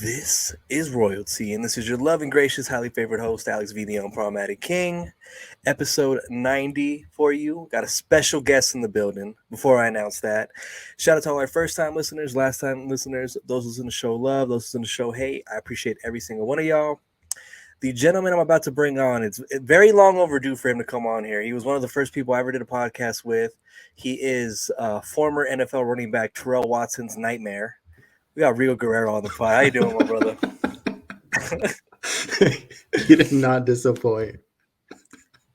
This is RoyalTea, and this is your loving, gracious, highly favored host, Alex V, the Unproblematic King. Episode 90 for you. Got a special guest in the building. Before I announce that, shout out to all our first-time listeners, last-time listeners, those listening to show love, those listening to show hate. I appreciate every single one of y'all. The gentleman I'm about to bring on, it's very long overdue for him to come on here. He was one of the first people I ever did a podcast with. He is former NFL running back Terrell Watson's nightmare. We got Rigo Guerrero on the pod. How you doing, my brother? You did not disappoint.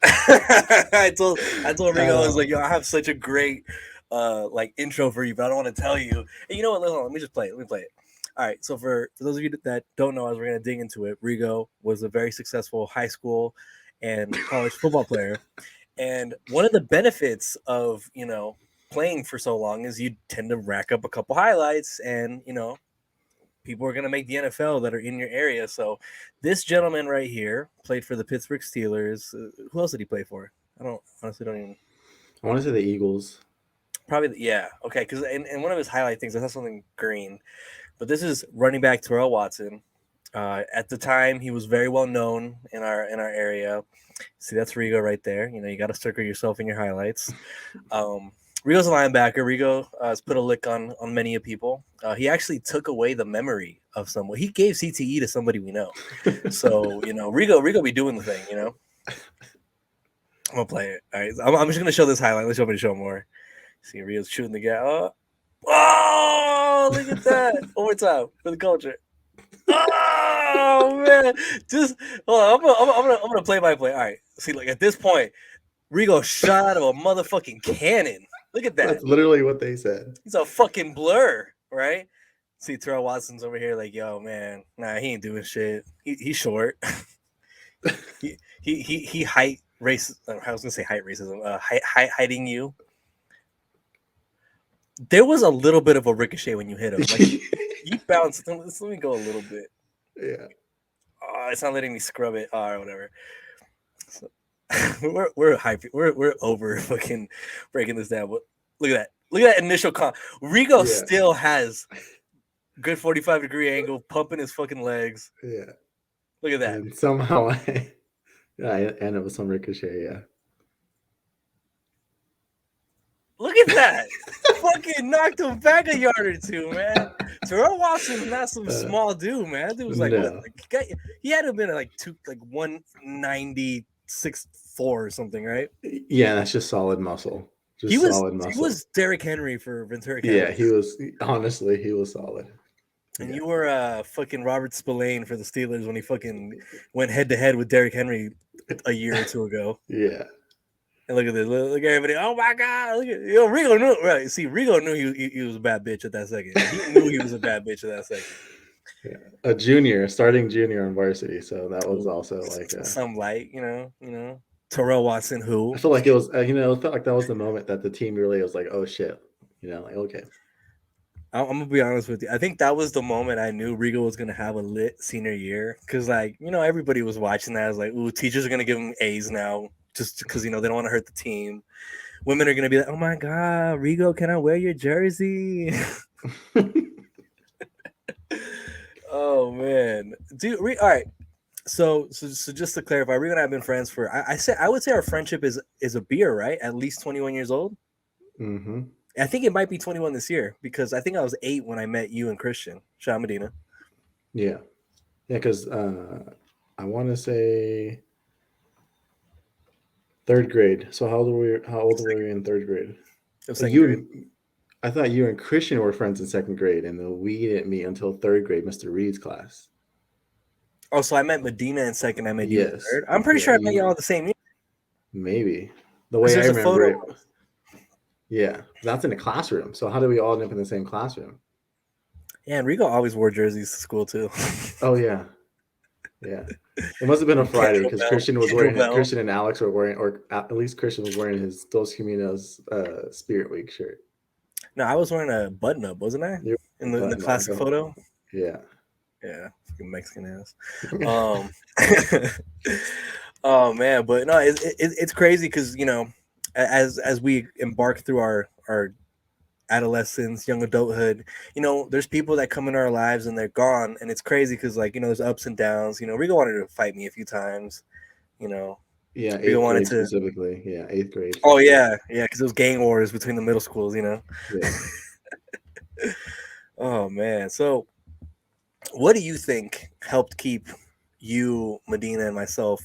I told Rigo, I was like, yo, I have such a great intro for you, but I don't want to tell you. And you know what? Let me just play it. Let me play it. All right. So for those of you that don't know, as we're gonna dig into it, Rigo was a very successful high school and college football player. And one of the benefits of, playing for so long is you tend to rack up a couple highlights, and people are going to make the NFL that are in your area. So this gentleman right here played for the Pittsburgh Steelers. Who else did he play for? I honestly don't even. I want to say the Eagles. Probably, yeah. Okay, because in one of his highlight things, I saw something green. But this is running back Terrell Watson. At the time, he was very well known in our area. See, that's Rigo right there. You got to circle yourself in your highlights. Rigo's a linebacker. Rigo has put a lick on many of people. He actually took away the memory of someone. He gave CTE to somebody we know. So, Rigo be doing the thing, I'm going to play it. All right. I'm just going to show this highlight. Let's show me to show more. See, Rigo's shooting the guy. Oh, look at that. One more time for the culture. Oh, man. Just, hold on. I'm going to play by play. All right. See, at this point, Rigo shot out of a motherfucking cannon. Look at that. That's literally what they said. He's a fucking blur, right? See, Terrell Watson's over here like, yo, man, nah, he ain't doing shit. He's short. he height race. I was gonna say height racism. Hiding you. There was a little bit of a ricochet when you hit him. Like you bounced. Let me go a little bit. Yeah. Oh, it's not letting me scrub it. Or whatever. So, we're hyping. We're over fucking breaking this down. But look at that. Look at that initial Rigo still has good 45-degree angle, pumping his fucking legs. Yeah. Look at that. And somehow I ended up with some ricochet. Yeah. Look at that. Fucking knocked him back a yard or two, man. Terrell Watson's not some small dude, man. That dude was he had to have been at 196.4 or something, right? Yeah, that's just solid muscle. He was Derrick Henry for Ventura County. Yeah, he was. Honestly, he was solid. And you were fucking Robert Spillane for the Steelers when he fucking went head-to-head with Derrick Henry a year or two ago. Yeah. And look at this. Look at everybody. Oh, my God. Look at Rigo knew. Right. See, Rigo knew he was a bad bitch at that second. He knew he was a bad bitch at that second. Yeah. Starting junior on varsity. So that was also some light, Terrell Watson, who I feel like it was, it felt like that was the moment that the team really was like, oh shit, okay. I'm gonna be honest with you. I think that was the moment I knew Rigo was gonna have a lit senior year, because everybody was watching that. I was like, ooh, teachers are gonna give him A's now, just because they don't want to hurt the team. Women are gonna be like, oh my God, Rigo, can I wear your jersey? Oh man, dude. All right. So just to clarify, Rigo and I have been friends for I would say our friendship is a beer, right? At least 21 years old. Mm-hmm. I think it might be 21 this year, because I think I was 8 when I met you and Christian. Shout out Medina. Yeah, because I want to say 3rd grade. So how old were you in 3rd grade? I thought you and Christian were friends in 2nd grade, and then we didn't meet until 3rd grade, Mr. Reed's class. Oh, so I met Medina in 2nd. I met you in 3rd. I'm pretty sure I met you all the same year. Maybe the way I remember it. Yeah, that's in the classroom. So how did we all end up in the same classroom? Yeah, and Rigo always wore jerseys to school too. Oh yeah. It must have been a Friday, because Christian and Alex were wearing, or at least Christian was wearing his Dos Caminos Spirit Week shirt. No, I was wearing a button up, wasn't I? In the classic photo. Yeah. Yeah, fucking Mexican ass. Oh man, but no, it's crazy because as we embark through our adolescence, young adulthood. There's people that come in our lives and they're gone, and it's crazy because there's ups and downs. Rigo wanted to fight me a few times. Yeah, Rigo eighth wanted grade to. specifically. Yeah, eighth grade for Oh sure. yeah, because it was gang wars between the middle schools. Yeah. Oh man, so what do you think helped keep you, Medina, and myself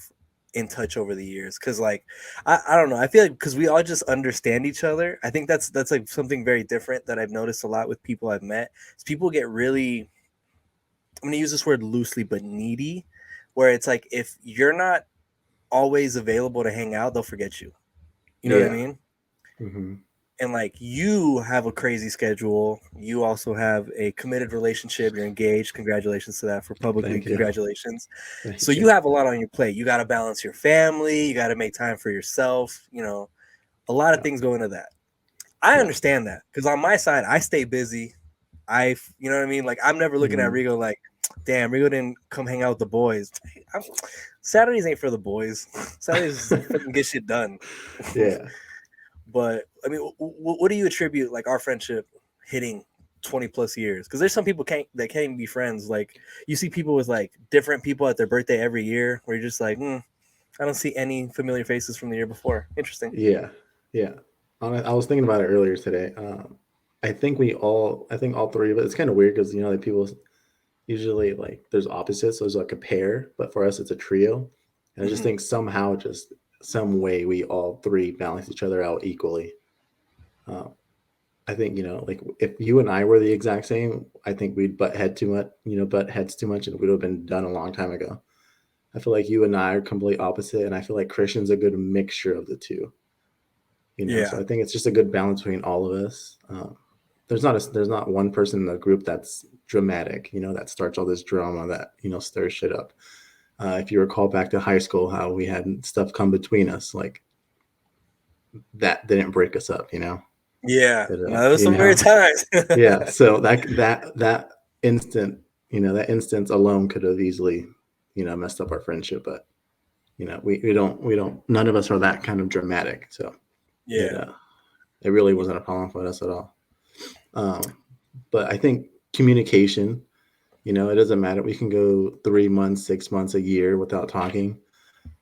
in touch over the years? Because I don't know, I feel like because we all just understand each other. I think that's like something very different that I've noticed a lot with people I've met. Is people get really, I'm gonna use this word loosely, but needy, where it's like if you're not always available to hang out, they'll forget you. You know what I Yeah. mean? Mm-hmm. And you have a crazy schedule. You also have a committed relationship. You're engaged. Congratulations to that. For publicly, Thank you. congratulations. So Thank you you. have a lot on your plate. You got to balance your family. You got to make time for yourself. A lot of Yeah. things go into that. I Yeah. understand that because on my side, I stay busy. You know what I mean? Like I'm never looking at Mm-hmm. Rigo like, damn, Rigo didn't come hang out with the boys. Saturdays ain't for the boys. Saturdays fucking get shit done. Yeah. But I mean, what do you attribute like our friendship hitting 20 plus years? Because there's some people that can't even be friends. Like you see people with like different people at their birthday every year, where you're just like, I don't see any familiar faces from the year before. Interesting. Yeah. Yeah. I was thinking about it earlier today. I think all three of it. It's kind of weird because like people usually like there's opposites. So there's like a pair, but for us it's a trio. And I just Mm-hmm. think somehow, just some way, we all three balance each other out equally. Um, I think like if you and I were the exact same, I think we'd butt heads too much, and it would have been done a long time ago. I feel like you and I are complete opposite, and I feel like Christian's a good mixture of the two. So Yeah. I think it's just a good balance between all of us. There's not one person in the group that's dramatic, that starts all this drama that stirs shit up. If you recall back to high school, how we had stuff come between us, like that didn't break us up. Yeah. But, No, there was some weird times. yeah. So that instant, that instance alone could have easily, messed up our friendship. But we don't. None of us are that kind of dramatic. So it Yeah. it really wasn't a problem for us at all. Um, but I think communication. It doesn't matter. We can go 3 months, 6 months, a year without talking,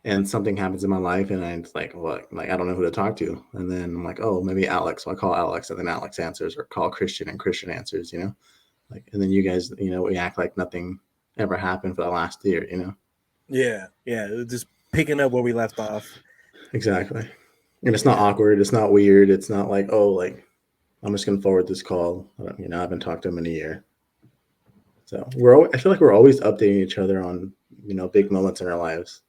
and something happens in my life, and I'm like, what? Like, I don't know who to talk to. And then I'm like, oh, maybe Alex. So I call Alex, and then Alex answers, or call Christian, and Christian answers. Like, and then you guys, we act like nothing ever happened for the last year. Yeah. Yeah. It was just picking up where we left off. Exactly. And it's not Yeah. awkward. It's not weird. It's not like, oh, like, I'm just going to forward this call. I haven't talked to him in a year. So I feel like we're always updating each other on, big moments in our lives.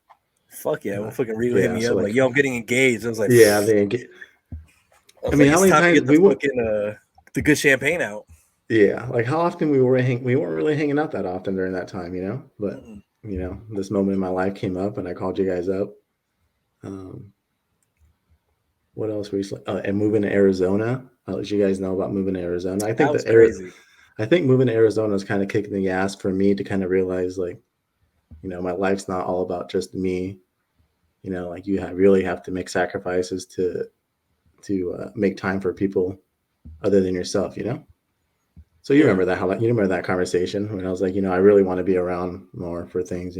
Fuck yeah. When fucking Rigo hit Yeah. me So up like, like, yo, I'm getting engaged. I was like, yeah, I I was mean, like, how it's many time to times get the we would, fucking the good champagne out. yeah, like how often we weren't really hanging out that often during that time. But, Mm-mm. this moment in my life came up, and I called you guys up. Um, what else recently? And moving to Arizona. I'll let you guys know about moving to Arizona. That was crazy. I think moving to Arizona is kind of kicking the ass for me to kind of realize, like, my life's not all about just me. Like really have to make sacrifices to make time for people other than yourself. So you Yeah. remember that, you remember that conversation when I was like, I really want to be around more for things.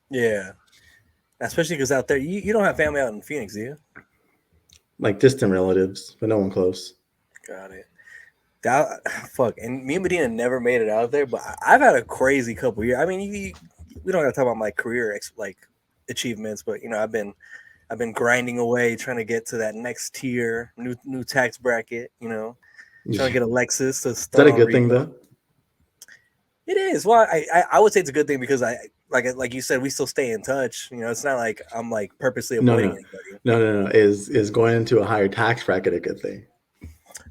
Yeah. Especially because out there, you don't have family out in Phoenix, do you? Like distant relatives, but no one close. Got it. That, fuck. And me and Medina never made it out there, but I've had a crazy couple years. I mean, we don't got to talk about my career like achievements, but I've been grinding away trying to get to that next tier, new tax bracket. Trying to Is get a Lexus to that stun a on good thing Rigo. though? It is. Well, I would say it's a good thing because I like you said, we still stay in touch. It's not like I'm like purposely No, avoiding no, anybody. no, no, no. Is going into a higher tax bracket a good thing?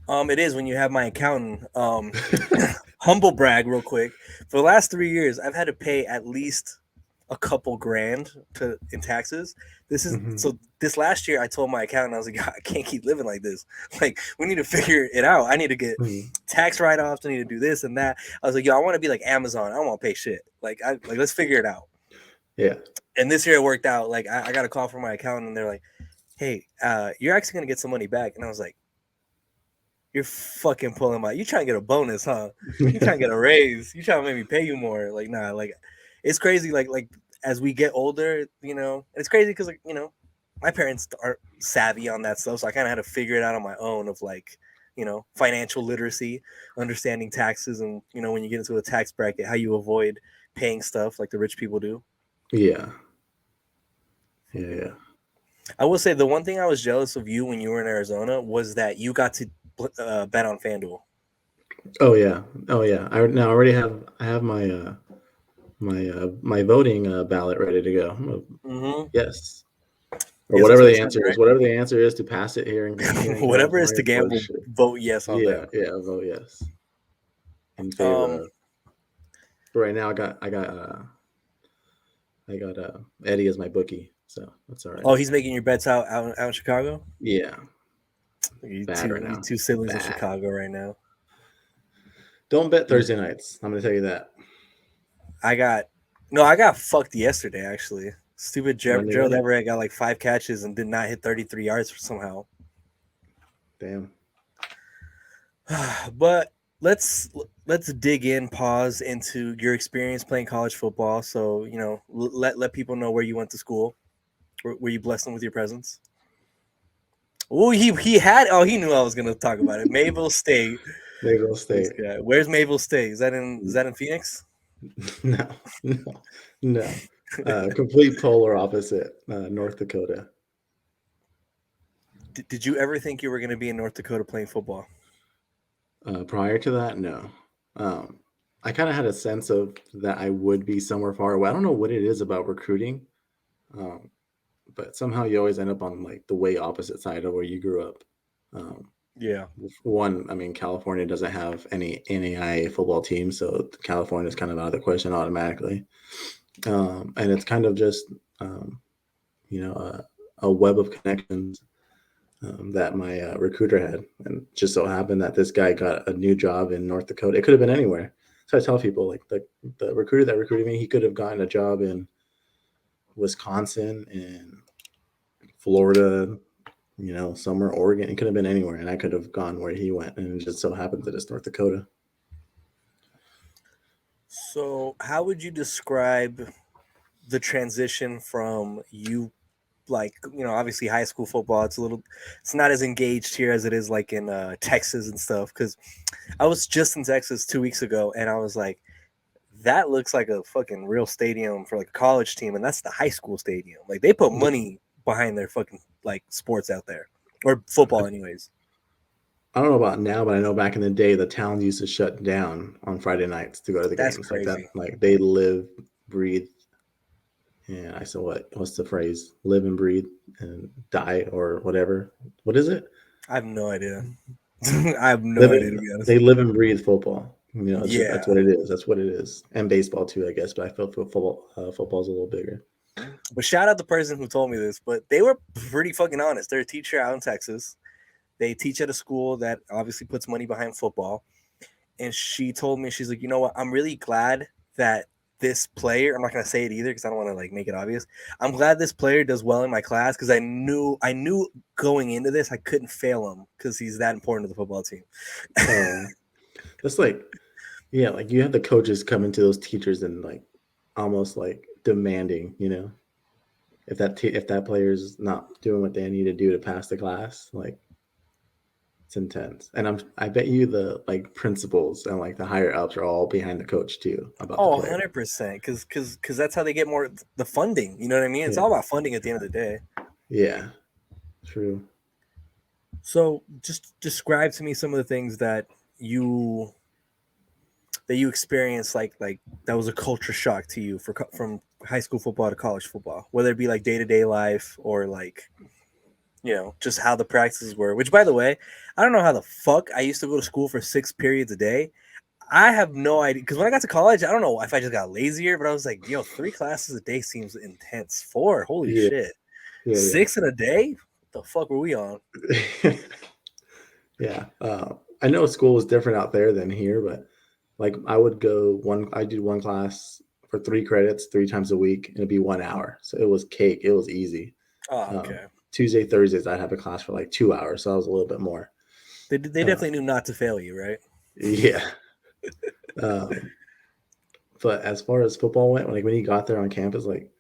It is when you have my accountant. Humble brag, real quick. For the last 3 years, I've had to pay at least a couple grand in taxes. Hmm. This last year, I told my accountant, I was like, I can't keep living like this. Like, we need to figure it out. I need to get Hmm. tax write offs. I need to do this and that. I was like, yo, I want to be like Amazon. I don't want to pay shit. Let's figure it out. Yeah. And this year it worked out. Like, I got a call from my accountant, and they're like, hey, you're actually gonna get some money back. And I was like, You're fucking pulling my. You trying to get a bonus, huh? You trying to get a raise? You trying to make me pay you more? Like, nah. Like, it's crazy. Like as we get older, it's crazy because my parents aren't savvy on that stuff, so I kind of had to figure it out on my own. Of like, financial literacy, understanding taxes, and when you get into a tax bracket, how you avoid paying stuff like the rich people do. Yeah. Yeah. I will say the one thing I was jealous of you when you were in Arizona was that you got to bet on FanDuel. Oh yeah. Oh yeah. I already have my voting ballot ready to go. Mm-hmm. Yes. Or Yes, that's whatever what the it says, answer is. Whatever the answer is to pass it here in whatever is California to for gamble, sure. vote yes on Yeah, them. yeah, vote yes in favor Um, of. But right now I got Eddie as my bookie, so that's all right. oh, he's making your bets out in Chicago. Yeah, You bad right now. two siblings in Bad. Chicago right now. Don't bet Yeah. Thursday nights. I'm gonna tell you that. I got no, I got fucked yesterday actually. Stupid When they Gerald win, Everett got like 5 catches and did not hit 33 yards somehow. damn. But let's let's dig in, pause into your experience playing college football. So let people know where you went to school. Were you blessed them with your presence? Oh, he had. Oh, he knew I was gonna talk about it. Mayville State. Mayville This State. guy. Where's Mayville State? Is that in Phoenix? No, no, no. Complete polar opposite. North Dakota. Did you ever think you were gonna be in North Dakota playing football? Prior to that, no. Um, I kind of had a sense of that I would be somewhere far away. I don't know what it is about recruiting, um, but somehow you always end up on like the way opposite side of where you grew up. Um, Yeah. One, I mean, California doesn't have any NAIA football team, so California is kind of out of the question automatically. And it's kind of just, um, a web of connections that my recruiter had. And just so happened that this guy got a new job in North Dakota. It could have been anywhere. So I tell people, like, the recruiter that recruited me, he could have gotten a job in Wisconsin, in Florida, somewhere, Oregon. It could have been anywhere, and I could have gone where he went. And it just so happens that it's North Dakota. So, how would you describe the transition from you, like, obviously high school football? It's not as engaged here as it is like in Texas and stuff. Because I was just in Texas 2 weeks ago, and I was like, that looks like a fucking real stadium for like a college team, and that's the high school stadium. Like they put money behind their fucking like sports out there, or football, anyways. I don't know about now, but I know back in the day, the towns used to shut down on Friday nights to go to the That's games like that. crazy. Like they live, breathe. Yeah, I said, what's the phrase? Live and breathe and die or whatever. What is it? I have no idea. I have no idea, to be honest. They live and breathe football. It's just, that's Yeah. what it is. That's what it is. And baseball too, I guess. But I feel football's a little bigger. But shout out the person who told me this. But they were pretty fucking honest. They're a teacher out in Texas. They teach at a school that obviously puts money behind football. And she told me, she's like, you know what? I'm really glad that this player, I'm not gonna say it either because I don't want to like make it obvious. I'm glad this player does well in my class because I knew going into this I couldn't fail him because he's that important to the football team. That's like, yeah, like you have the coaches coming to those teachers and like almost like demanding, if that player's not doing what they need to do to pass the class, like it's intense. And I bet you the like principals and like the higher ups are all behind the coach too about the Oh, player. 100%. Because that's how they get more the funding. You know what I mean? It's Yeah. all about funding at the end of the day. Yeah. True. So just describe to me some of the things you that you experienced, like that was a culture shock to you from high school football to college football, whether it be like day-to-day life or like just how the practices were. Which, by the way, I don't know how the fuck I used to go to school for 6 periods a day. I have no idea, because when I got to college, I don't know if I just got lazier, but I was like, yo, 3 classes a day seems intense. 4, holy Yeah. shit. Yeah. 6 in a day? What the fuck were we on? Yeah. Yeah. I know school was different out there than here, but like I did one class for 3 credits 3 times a week, and it'd be 1 hour. So it was cake. It was easy. Oh, Um, okay. Tuesday, Thursdays, I'd have a class for like 2 hours. So I was a little bit more. They Uh, definitely knew not to fail you, right? yeah. Um, but as far as football went, like when he got there on campus, like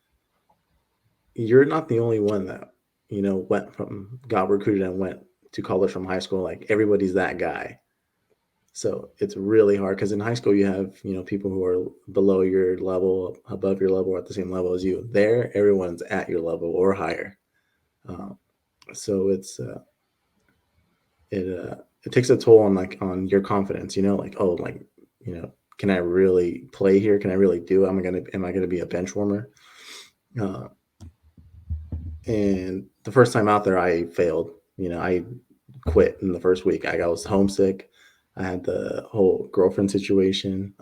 you're not the only one that got recruited and went to college from high school. Like everybody's that guy. So it's really hard because in high school you have people who are below your level, above your level, or at the same level as you. There, everyone's at your level or higher. Um, so it takes a toll on on your confidence. Like can I really play here? Can I really do it? Am I gonna be a bench warmer? Uh, and the first time out there, I failed. I quit in the first week. I was homesick. I had the whole girlfriend situation.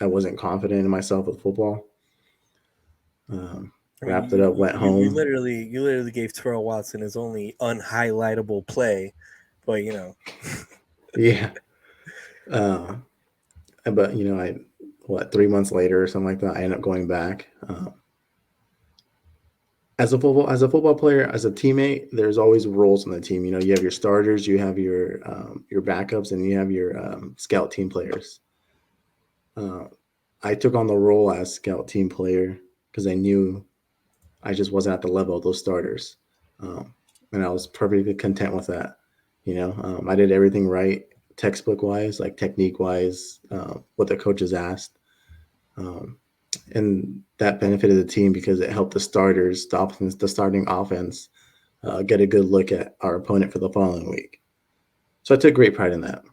I wasn't confident in myself with football. I mean, Wrapped it up, went home. you literally gave Terrell Watson his only unhighlightable play, but Yeah. Uh, but I 3 months later or something like that, I ended up going back. As a football player, as a teammate, there's always roles on the team. You have your starters, you have your backups, and you have your scout team players. I took on the role as scout team player because I knew I just wasn't at the level of those starters, and I was perfectly content with that. I did everything right, textbook wise, like technique wise, what the coaches asked. Um, and that benefited the team because it helped the starting offense, get a good look at our opponent for the following week. So I took great pride in that.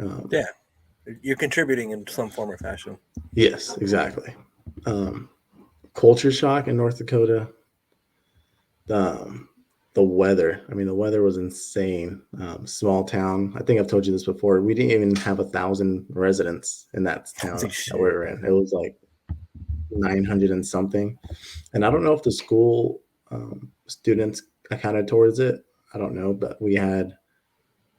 Um, yeah, you're contributing in some form or fashion. yes, exactly. Um, Culture shock in North Dakota. Um, the weather. I mean, the weather was insane. Small town. I think I've told you this before. We didn't even have 1,000 residents in that Holy town that we shit! were in. It was like 900 and something. And I don't know if the school students accounted towards it. I don't know, but we had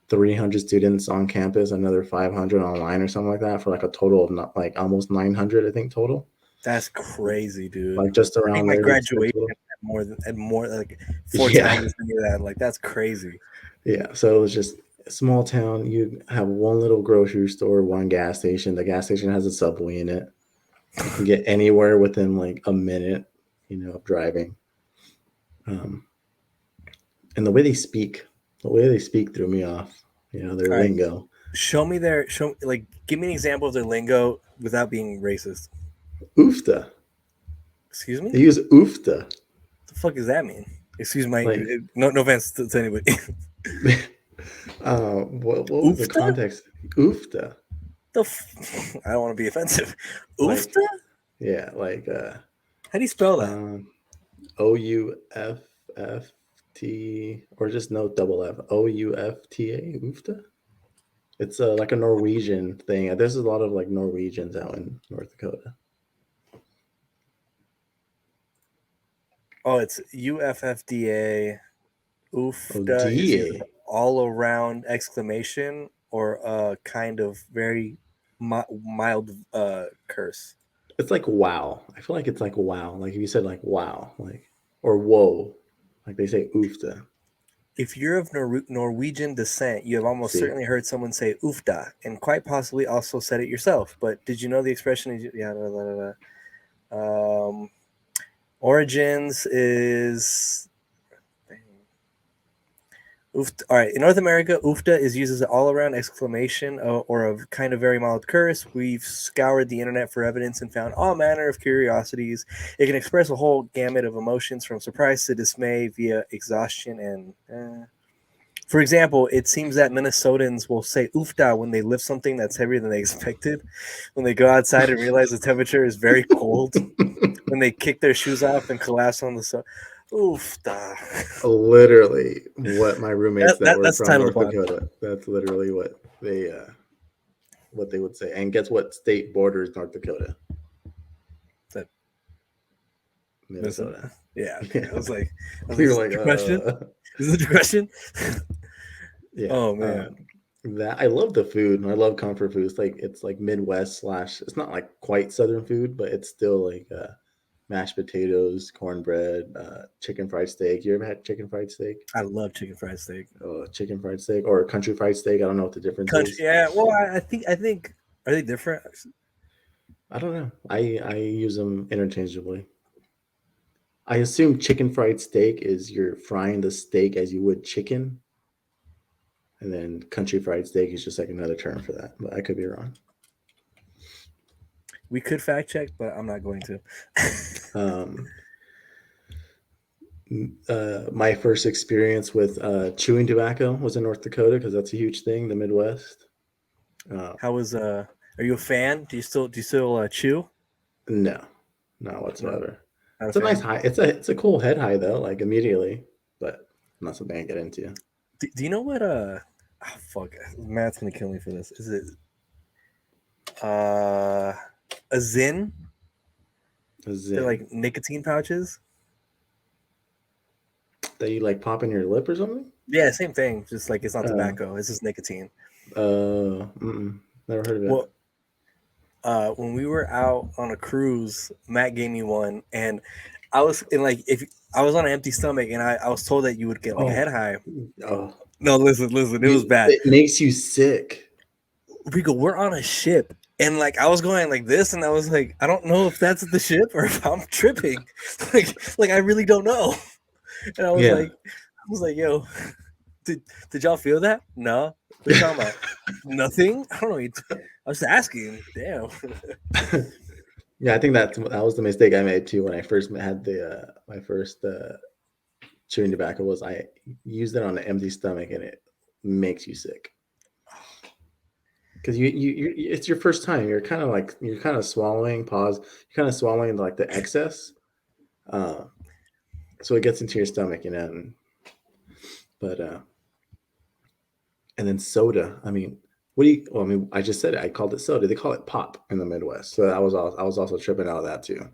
300 students on campus, another 500 online or something like that, for like a total of not like almost 900, I think, total. That's crazy, dude. Like just I think around my there. graduation Total. had more like four Yeah. times any of that. Like that's crazy. Yeah. So it was just a small town. You have one little grocery store, one gas station. The gas station has a Subway in it. You can get anywhere within like a minute, of driving. Um, and the way they speak threw me off. Their All right, lingo. give me an example of their lingo without being racist. Oofta. Excuse me. They use oofta. The fuck does that mean? Excuse my Like, no offense to anybody. what was the Oofta? context? Oofta. I don't want to be offensive. Like, Oofta? yeah, like How do you spell that? um, OUFFT, or just no double F. OUFTA. Oofta. It's like a Norwegian thing. There's a lot of like Norwegians out in North Dakota. Oh, it's UFFDA. Oh, Oofta is either DA. all around exclamation or a kind of very mild curse. It's like wow. I feel like it's like wow. Like if you said like wow, like or whoa, like they say oofta. If you're of Norwegian descent, you have almost See, certainly heard someone say "oofda" and quite possibly also said it yourself. But did you know the expression is yeah, da, da, da, da. Origins is Oofta. All right, in North America, oofta is used as an all-around exclamation or a kind of very mild curse. We've scoured the internet for evidence and found all manner of curiosities. It can express a whole gamut of emotions from surprise to dismay via exhaustion and. For example, it seems that Minnesotans will say oofda when they lift something that's heavier than they expected. When they go outside and realize the temperature is very cold. When they kick their shoes off and collapse on the oofda. literally what my roommates that were That's the from title of the North pod. Dakota. That's literally what they would say. And guess what state borders North Dakota? That Minnesota. yeah, okay. Yeah. I was like, You're is this like, your question? Is this your question? yeah. Oh man. That I love the food. I love comfort food. It's like Midwest slash. It's not like quite Southern food, but it's still like mashed potatoes, cornbread, chicken fried steak. You ever had chicken fried steak? I love chicken fried steak. Chicken fried steak or country fried steak. I don't know what the difference Country, is. yeah. Well, I think are they different? I don't know. I use them interchangeably. I assume chicken fried steak is you're frying the steak as you would chicken, and then country fried steak is just like another term for that. But I could be wrong. We could fact check, but I'm not going to. Um, my first experience with chewing tobacco was in North Dakota because that's a huge thing, the Midwest. How was Are you a fan? Do you still chew? No, not No, whatsoever. not a It's a nice fan. high. It's a cool head high though, like immediately, but not something I get into. Do you know what fuck, Matt's gonna kill me for this. Is it uh a Zin? A They're Zin like nicotine pouches. that you like pop in your lip or something. Yeah, same thing. Just like it's not Uh, tobacco. It's just nicotine. never heard of it. Well, when we were out on a cruise, Matt gave me one, and I was in like if I was on an empty stomach, and I was told that you would get like a Oh, head high. oh, No, listen, it was bad. it makes you sick. Rigo, we're on a ship, and like I was going like this, and I was like, I don't know if that's the ship or if I'm tripping. like I really don't know. And Yeah. I was like, yo, did y'all feel that? No. What are you talking about? Nothing. I don't know. I was just asking. Damn. Yeah, I think that was the mistake I made too when I first had the my first chewing tobacco was I used it on an empty stomach and it makes you sick because you it's your first time. You're kind of swallowing. Pause. You're kind of swallowing like the excess, uh, so it gets into your stomach, but and then soda. I mean, what do you? Well, I mean, I just said it. I called it soda. They call it pop in the Midwest. So I was also tripping out of that too.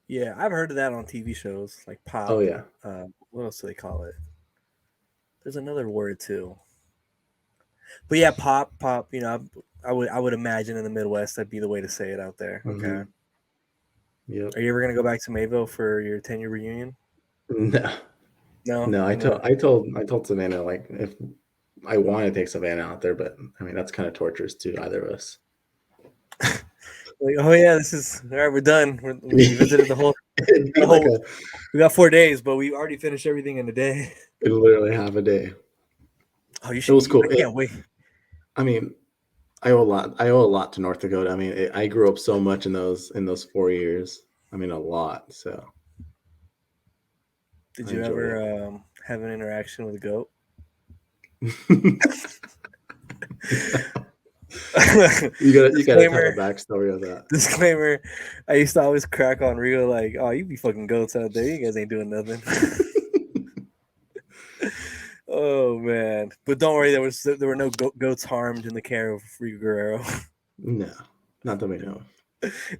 Yeah, I've heard of that on TV shows like Oh Pop. yeah. What else do they call it? There's another word too. But yeah, Pop. I would imagine in the Midwest that'd be the way to say it out there. Okay. Mm-hmm. Yep. Are you ever gonna go back to Mayville for your 10-year reunion? No, No, no. no. I told Savannah like if I want to take Savannah out there, but I mean that's kind of torturous to either of us. Like, oh yeah, this is all right. We're done. We visited the whole. It'd be The like whole. We got 4 days, but we already finished everything in a day. literally half a day. Oh, you It should. was cool. I can't wait. I mean, I owe a lot. I owe a lot to North Dakota. I mean, I grew up so much in those 4 years. I mean, a lot. So Did I you enjoyed it. ever have an interaction with a goat? You gotta tell the Disclaimer. backstory of that. Disclaimer. I used to always crack on Rio like, "Oh, you be fucking goats out there. You guys ain't doing nothing." Oh man! But don't worry, there were no goats harmed in the care of Rigo Guerrero. No, not that we know.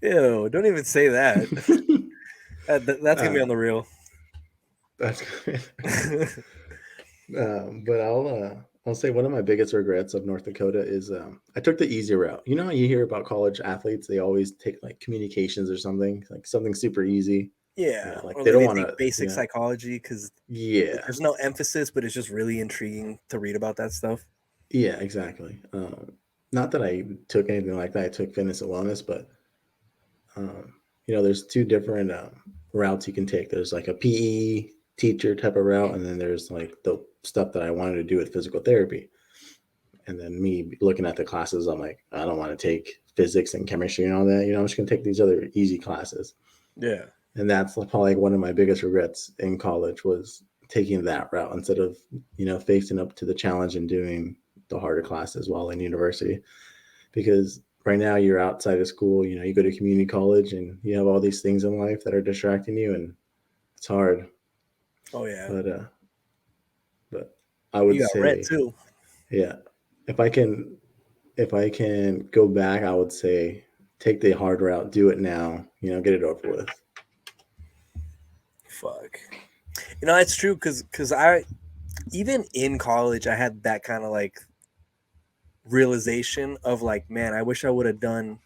Ew! Don't even say that. That's gonna be on the reel. That's great. But I'll say one of my biggest regrets of North Dakota is I took the easy route. You know how you hear about college athletes, they always take like communications or something, like something super easy. Yeah, Like or they like don't they want take to, basic psychology because yeah, there's no emphasis, but it's just really intriguing to read about that stuff. yeah, exactly. Not that I took anything like that. I took fitness and wellness, but um, there's two different routes you can take. There's like a PE teacher type of route, and then there's like the stuff that I wanted to do with physical therapy. And then me looking at the classes, I'm like, I don't want to take physics and chemistry and all that. I'm just going to take these other easy classes. Yeah. And that's probably one of my biggest regrets in college was taking that route instead of, facing up to the challenge and doing the harder classes while in university. Because right now you're outside of school, you go to community college and you have all these things in life that are distracting you and it's hard. Oh yeah. But I You would got red say, too. yeah, if I can go back, I would say take the hard route, do it now, get it over with. Fuck. It's true because I even in college I had that kind of like realization of like, man, I wish I would have done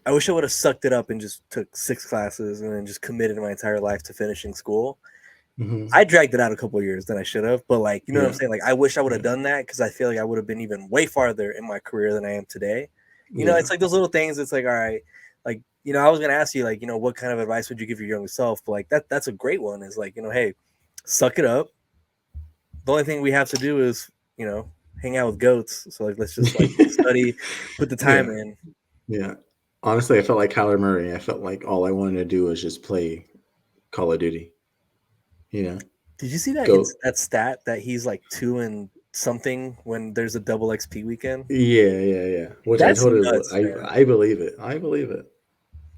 I wish I would have sucked it up and just took 6 classes and then just committed my entire life to finishing school. Mm-hmm. I dragged it out a couple of years than I should have, but like, you know what I'm Yeah. saying? Like, I wish I would have Yeah. done that because I feel like I would have been even way farther in my career than I am today. You know, Yeah. it's like those little things. It's like, all right, like, you know, I was gonna ask you, like, you know, what kind of advice would you give your younger self? But like that's a great one. Is like, you know, hey, suck it up. The only thing we have to do is, you know, hang out with goats. So like, let's just like study, put the time Yeah. in. Yeah. Honestly, I felt like Kyler Murray. I felt like all I wanted to do was just play Call of Duty. You know, Did you see that go. that stat that he's like 2 and something when there's a double XP weekend? Yeah, yeah, yeah. Which I That's totally, nuts, man. I believe it. I believe it.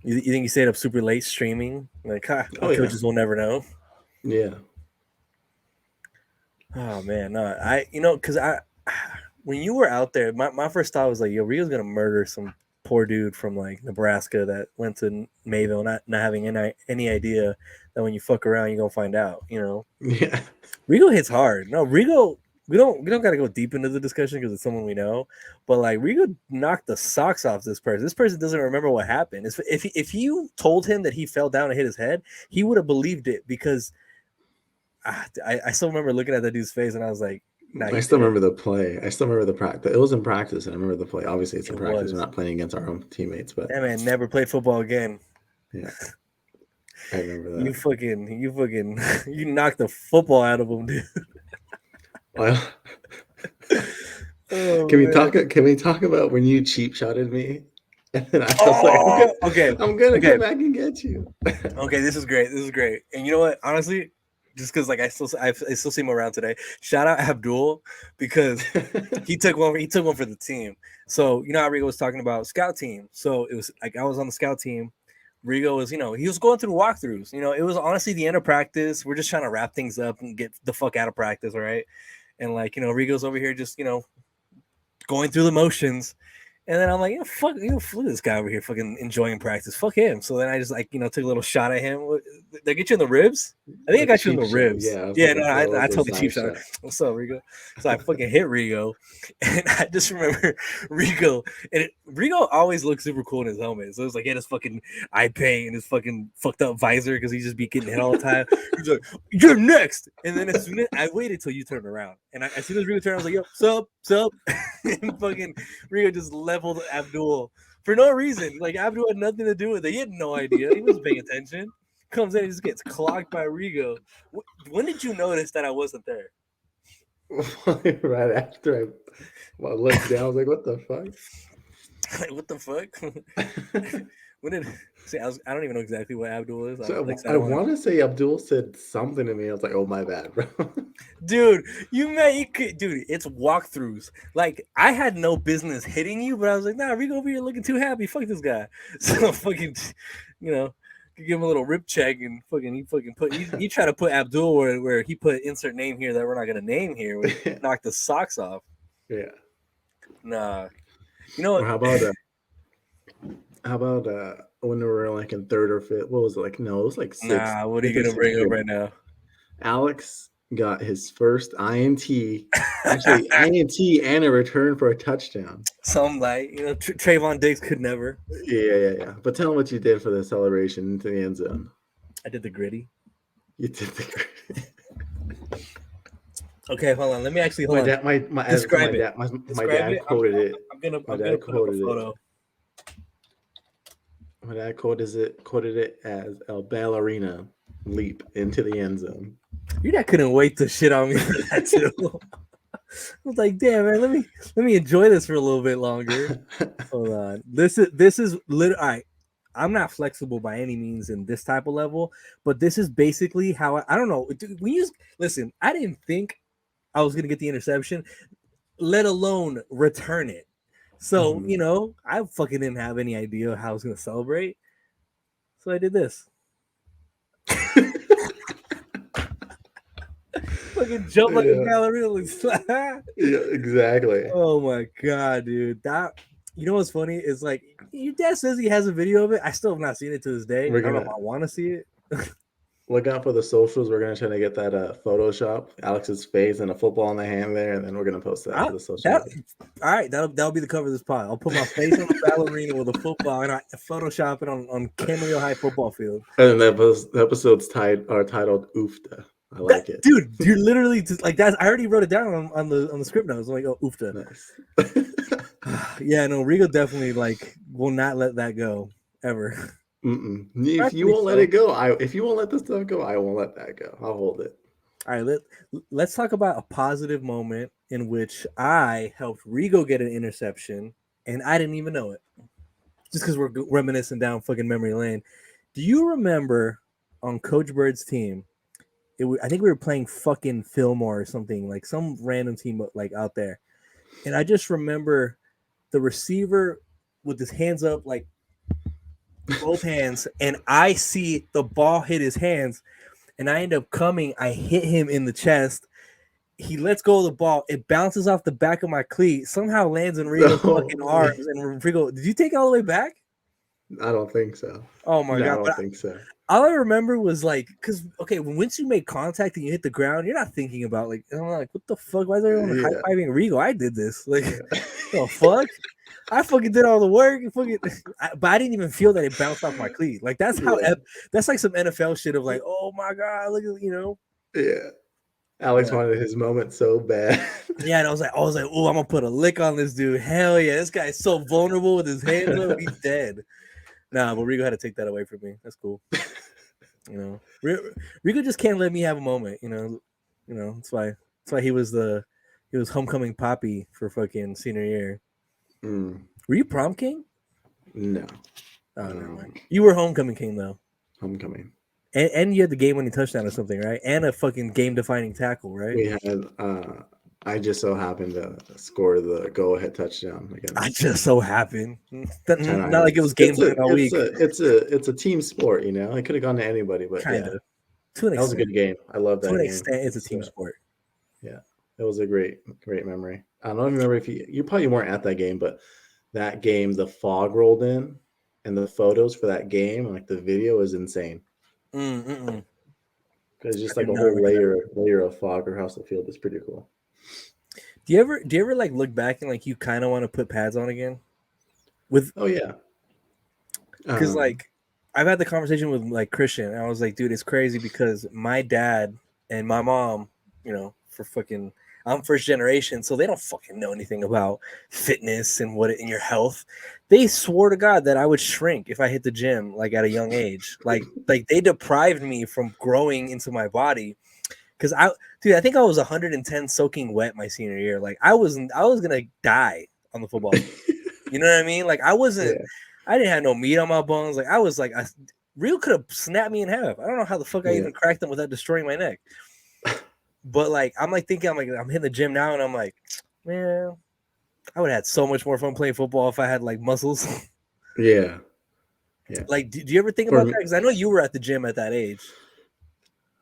You think he stayed up super late streaming? Like, Oh our yeah, coaches will never know. yeah, Oh man, no, you know, because when you were out there, my first thought was like, yo, Rio's gonna murder some poor dude from like Nebraska that went to Mayville, not having any idea that when you fuck around, you're gonna find out. You know, yeah. Rigo hits hard. No, Rigo. We don't got to go deep into the discussion because it's someone we know, but like Rigo knocked the socks off this person. This person doesn't remember what happened. If you told him that he fell down and hit his head, he would have believed it because I still remember looking at that dude's face and I was like, nah, I he still did it. remember the play. I still remember the practice. It was in practice, and I remember the play. Obviously, it's in It practice. We're was. not playing against our own teammates, but That man never played football again. yeah, I remember You that. fucking, you knocked the football out of him, dude. Well, Oh can we man. talk? Can we talk about when you cheap shotted me? And then I was like, Oh, okay, I'm gonna okay. come back and get you. Okay, this is great. This is great. And you know what? Honestly, just because like I still see him around today. Shout out Abdul because he took one. He took one for the team. So you know how Rigo was talking about scout team. So it was like I was on the scout team. Rigo was, you know, he was going through walkthroughs. You know, it was honestly the end of practice. We're just trying to wrap things up and get the fuck out of practice, all right? And like, you know, Rigo's over here just, you know, going through the motions. And then I'm like, yeah, fuck, you know, look at this guy over here fucking enjoying practice. Fuck him. So then I just like, you know, took a little shot at him. Did I get you in the ribs? I think I A got you in cheap the shot. ribs. Yeah, I was Yeah, like, no, that I was a totally cheap side shot. shot. What's up, Rigo? So I fucking hit Rigo. And I just remember Rigo. And Rigo always looks super cool in his helmet. So it was like, he had his fucking eye paint and his fucking fucked up visor because he just be getting hit all the time. He's like, you're next. And then as soon as I waited till you turned around. And as soon as Rigo turned, I was like, yo, sup? And fucking Rigo just leveled Abdul for no reason. Like Abdul had nothing to do with it. He had no idea. He wasn't paying attention. Comes in and just gets clocked by Rigo. When did you notice that I wasn't there? Right after I looked down, I was like, what the fuck? Like, what the fuck? When did see? I don't even know exactly what Abdul is. So Like I said, I I don't want want to say Abdul said something to me. I was like, oh, my bad, bro. dude. Dude. It's walkthroughs. Like I had no business hitting you, but I was like, nah, Rigo over here looking too happy. Fuck this guy. So fucking, you know, give him a little rip check and fucking put. He tried to put Abdul where he put insert name here that we're not gonna name here. Where he knocked the socks off. Yeah. Nah, you know Or what? how about when we were like in third or fifth? What was it like? No, it was like sixth. Nah, what are Fifth you or gonna sixth bring up grade. right now? Alex got his first INT, actually INT and a return for a touchdown. Some like Trayvon Diggs could never. Yeah. But tell him what you did for the celebration into the end zone. I did the gritty. You did the. Okay, hold on. Let me actually My hold on. dad, my Describe it. my Describe dad it. quoted it. I'm gonna My I'm gonna dad put up a quoted it. photo. My dad quoted it as a ballerina leap into the end zone. Your dad couldn't wait to shit on me for that too. I was like, damn man, let me enjoy this for a little bit longer. Hold on. This is literally all right. I'm not flexible by any means in this type of level, but this is basically how I don't know. Listen, I didn't think I was gonna get the interception, let alone return it. So, Mhm. you know, I fucking didn't have any idea how I was gonna celebrate. So I did this. Fucking jump like a Yeah, ballerina. yeah, exactly. Oh my god, dude. That you know what's funny is like your dad says he has a video of it. I still have not seen it to this day. I We're don't know if gonna I want to see it. Look out for the socials. We're gonna try to get that Photoshop Alex's face and a football in the hand there, and then we're gonna post that to the social That media. all right. That'll be the cover of this pod. I'll put my face on a ballerina with a football, and I Photoshop it on Camarillo High football field. And then the episodes titled "Oofta." I like it. Dude, you're literally just like that. I already wrote it down on the script notes. I'm like, oh, oofta. Nice. Yeah, no, Rigo definitely like will not let that go ever. If you Rightfully won't let so. it go, if you won't let this stuff go, I won't let that go. I'll hold it. All right, let's talk about a positive moment in which I helped Rigo get an interception and I didn't even know it. Just because we're reminiscing down fucking memory lane. Do you remember on Coach Bird's team? I think we were playing fucking Fillmore or something, like some random team like out there. And I just remember the receiver with his hands up, like both hands, and I see the ball hit his hands, and I end up coming. I hit him in the chest. He lets go of the ball. It bounces off the back of my cleat, somehow lands in Rigo's fucking arms. And Rigo, did you take it all the way back? I don't think so. Oh my No, I god! don't But think so. all I remember was like, because okay, once you make contact and you hit the ground, you're not thinking about like, I'm like, what the fuck? Why is everyone high fiving Rigo? I did this. Like, the fuck? I fucking did all the work. But I didn't even feel that it bounced off my cleat. Like that's how that's like some NFL shit of like, oh my god, look at Yeah. Alex wanted his moment so bad. Yeah, and I was like, oh, I'm gonna put a lick on this dude. Hell yeah, this guy's so vulnerable with his hands up, he's dead. Nah, but Rigo had to take that away from me. That's cool. Rigo just can't let me have a moment. That's why he was homecoming poppy for fucking senior year. Were you prom king? No. Oh, never mind. You were homecoming king though. Homecoming. And you had the game-winning touchdown or something, right? And a fucking game-defining tackle, right? We had. I just so happened to score the go-ahead touchdown against. I just so happened. Not like it was game plan all week. It's a team sport, It could have gone to anybody, but kind of. To an extent, that was a good game. I love that. To an extent, it's a team sport. Yeah, it was a great memory. I don't remember if you probably weren't at that game, but that game, the fog rolled in, and the photos for that game, like the video, is insane. It's just like a whole layer of fog across the field. It's pretty cool. Do you ever like look back and like you kind of want to put pads on again? Oh yeah, because like I've had the conversation with like Christian, and I was like, dude, it's crazy because my dad and my mom, I'm first generation, so they don't fucking know anything about fitness and in your health. They swore to God that I would shrink if I hit the gym like at a young age. like they deprived me from growing into my body. Because I think I was 110 soaking wet my senior year. Like I was gonna die on the football field. You know what I mean? Like I wasn't. Yeah. I didn't have no meat on my bones. Like I was like, Real could have snapped me in half. I don't know how the fuck I even cracked them without destroying my neck. But like I'm hitting the gym now, and I'm like, man, I would have had so much more fun playing football if I had like muscles. Yeah. Like, do you ever think about that? Because I know you were at the gym at that age.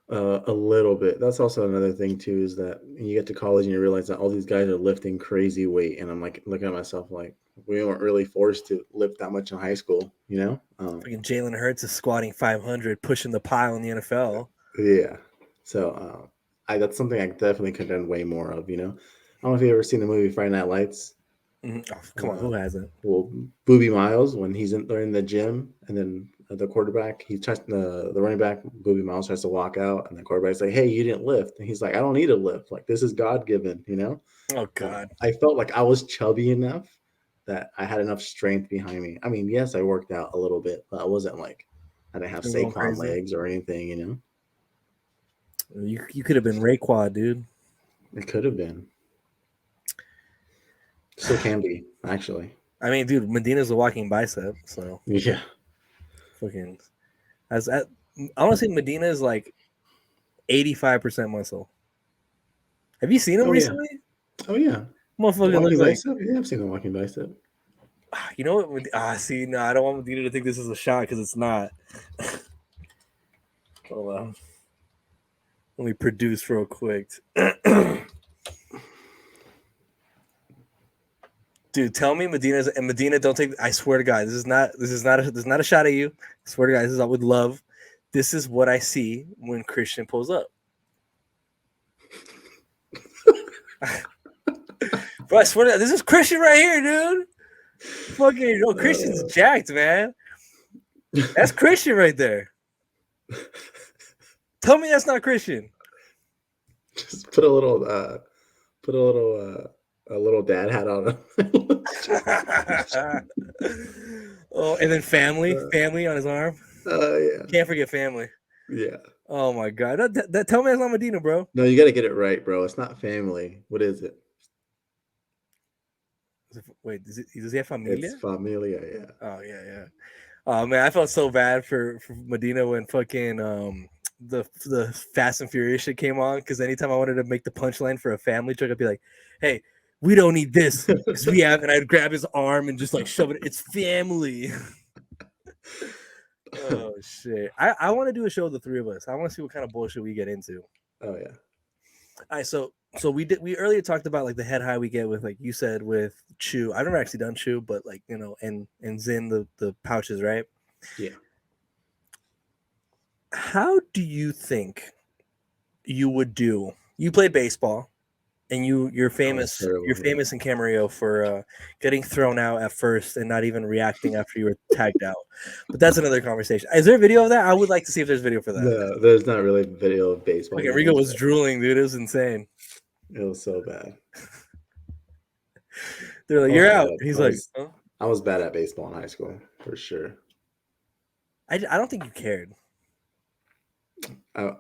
A little bit. That's also another thing too, is that you get to college and you realize that all these guys are lifting crazy weight, and I'm like looking at myself like we weren't really forced to lift that much in high school, Freaking Jalen Hurts is squatting 500, pushing the pile in the NFL. Yeah, so that's something I definitely could have done way more of. I don't know if you've ever seen the movie Friday Night Lights. Oh, come on, who hasn't? Well, Booby Miles, when he's in the gym, and then the quarterback, he tries the running back, Booby Miles tries to walk out, and the quarterback's like, "Hey, you didn't lift," and he's like, "I don't need to lift. Like this is God given, Oh God! I felt like I was chubby enough that I had enough strength behind me. I mean, yes, I worked out a little bit, but I wasn't like I didn't have Saquon legs or anything, You could have been Raekwon, dude. It could have been. Still can be, actually. I mean, dude, Medina's a walking bicep, so yeah. Fucking, I want to say Medina is like 85% muscle. Have you seen him recently? Yeah. Oh yeah. Motherfucker looks bicep? Yeah, I've seen the walking bicep. You know what? See, no, I don't want Medina to think this is a shot because it's not. Hold on. Let me produce real quick. Dude, tell me Medina don't take. I swear to God, this is not a shot at you. I swear to God, this is all with love. This is what I see when Christian pulls up. Bro, I swear to God, this is Christian right here, dude. Fucking, Christian's jacked, man. That's Christian right there. Tell me that's not Christian. Just put a little dad hat on him. Oh, and then family on his arm. Yeah. Can't forget family. Yeah. Oh my God. That tell me that's not Medina, bro. No, you got to get it right, bro. It's not family. What is it? Wait, does he have familia? It's familia, yeah. Oh yeah. Oh man, I felt so bad for Medina when fucking the Fast and Furious shit came on, because anytime I wanted to make the punchline for a family joke, I'd be like, "Hey, we don't need this because we have," and I'd grab his arm and just like shove it. It's family. Oh shit! I want to do a show of the three of us. I want to see what kind of bullshit we get into. Oh yeah. All right, so we earlier talked about like the head high we get with, like you said, with chew. I've never actually done chew, but like, and Zin, the pouches, right? Yeah. How do you think you would do? You played baseball, and you're famous. terrible, You're famous in Camarillo for getting thrown out at first and not even reacting after you were tagged out. But that's another conversation. Is there a video of that? I would like to see if there's video for that. No, there's not really video of baseball. Okay, Rigo was drooling, dude. It was insane. It was so bad. They're like, "You're out." He's like, huh? I was bad at baseball in high school, for sure. I don't think you cared. I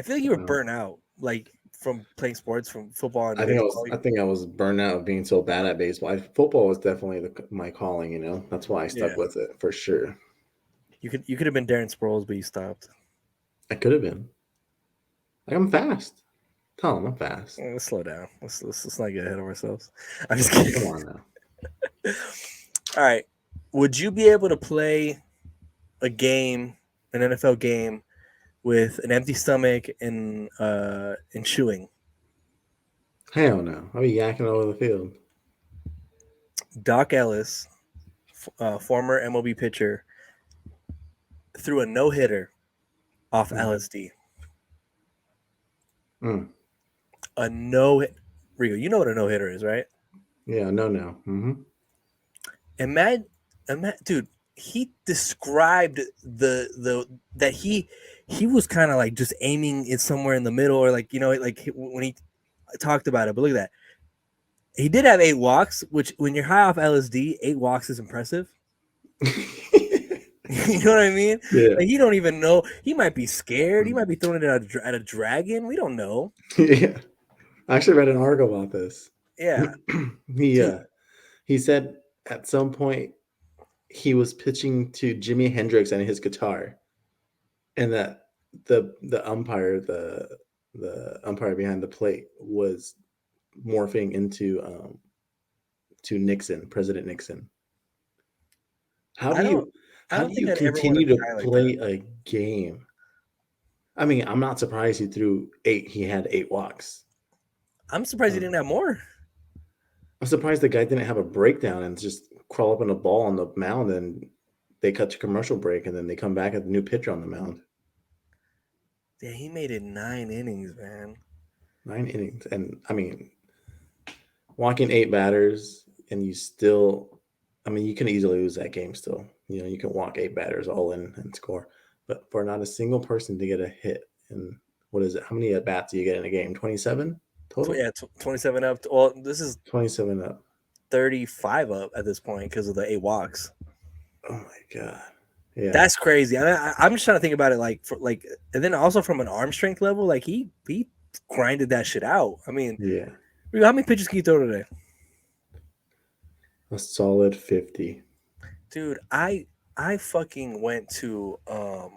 feel like you were burnt out, like from playing sports, from football. And I think I was burnt out of being so bad at baseball. Football was definitely my calling. That's why I stuck with it, for sure. You could have been Darren Sproles, but you stopped. I could have been. Like, I'm fast. Tell him I'm fast. Let's slow down. Let's not get ahead of ourselves. I'm just kidding. Come on now. All right. Would you be able to play a game, an NFL game, with an empty stomach and chewing? Hell no. I'll be yakking over the field. Doc Ellis, former MLB pitcher, threw a no-hitter off LSD. A no-hit. Rigo, you know what a no-hitter is, right? Yeah, no. Mm-hmm. Imagine, dude, he described that he was kind of like just aiming it somewhere in the middle, or like, like when he talked about it. But look at that. He did have 8 walks, which when you're high off LSD, 8 walks is impressive. You know what I mean? Yeah. Like, you don't even know. He might be scared. He might be throwing it at a dragon. We don't know. Yeah. I actually read an article about this. Yeah. He said at some point he was pitching to Jimi Hendrix and his guitar, and that the umpire, the umpire behind the plate, was morphing into to Nixon, President Nixon. How do you continue to play a game? I mean, I'm not surprised he threw 8. He had 8 walks. I'm surprised he didn't have more. I'm surprised the guy didn't have a breakdown and just crawl up in a ball on the mound, and they cut to commercial break, and then they come back at the new pitcher on the mound. Yeah, he made it 9 innings, man. 9 innings. And, I mean, walking 8 batters, and you still, I mean, you can easily lose that game still. You can walk 8 batters all in and score. But for not a single person to get a hit, and what is it? How many at-bats do you get in a game? 27 total? Yeah, 27 up. Well, this is 27 up. 35 up at this point because of the 8 walks. Oh, my God. Yeah. That's crazy. I'm just trying to think about it and then also from an arm strength level, like he grinded that shit out. I mean, yeah. How many pitches can you throw today? A solid 50. Dude, I fucking went to a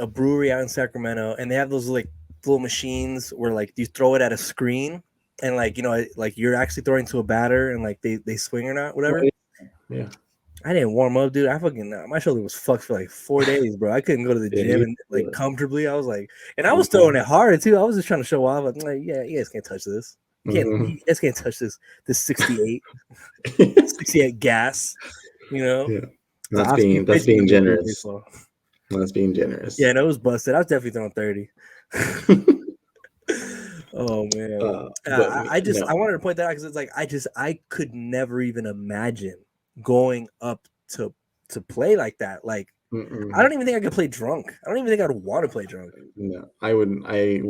brewery out in Sacramento, and they have those like little machines where like you throw it at a screen, and like like you're actually throwing to a batter, and like they swing or not, whatever. Yeah. I didn't warm up, dude. My shoulder was fucked for like 4 days, bro. I couldn't go to the gym and like comfortably. I was like, and I was throwing it hard too. I was just trying to show off. Like, yeah, you guys can't touch this. You guys can't touch this 68 gas, Yeah. The That's off-speed that's pitching in being Major League generous. Baseball. That's being generous. Yeah, no, it was busted. I was definitely throwing 30. Oh man. But I no. wanted to point that out because it's like I could never even imagine going up to play like that. Like I Mm-mm. don't even think I could play drunk. I don't even think I'd want to play drunk. No, I wouldn't. I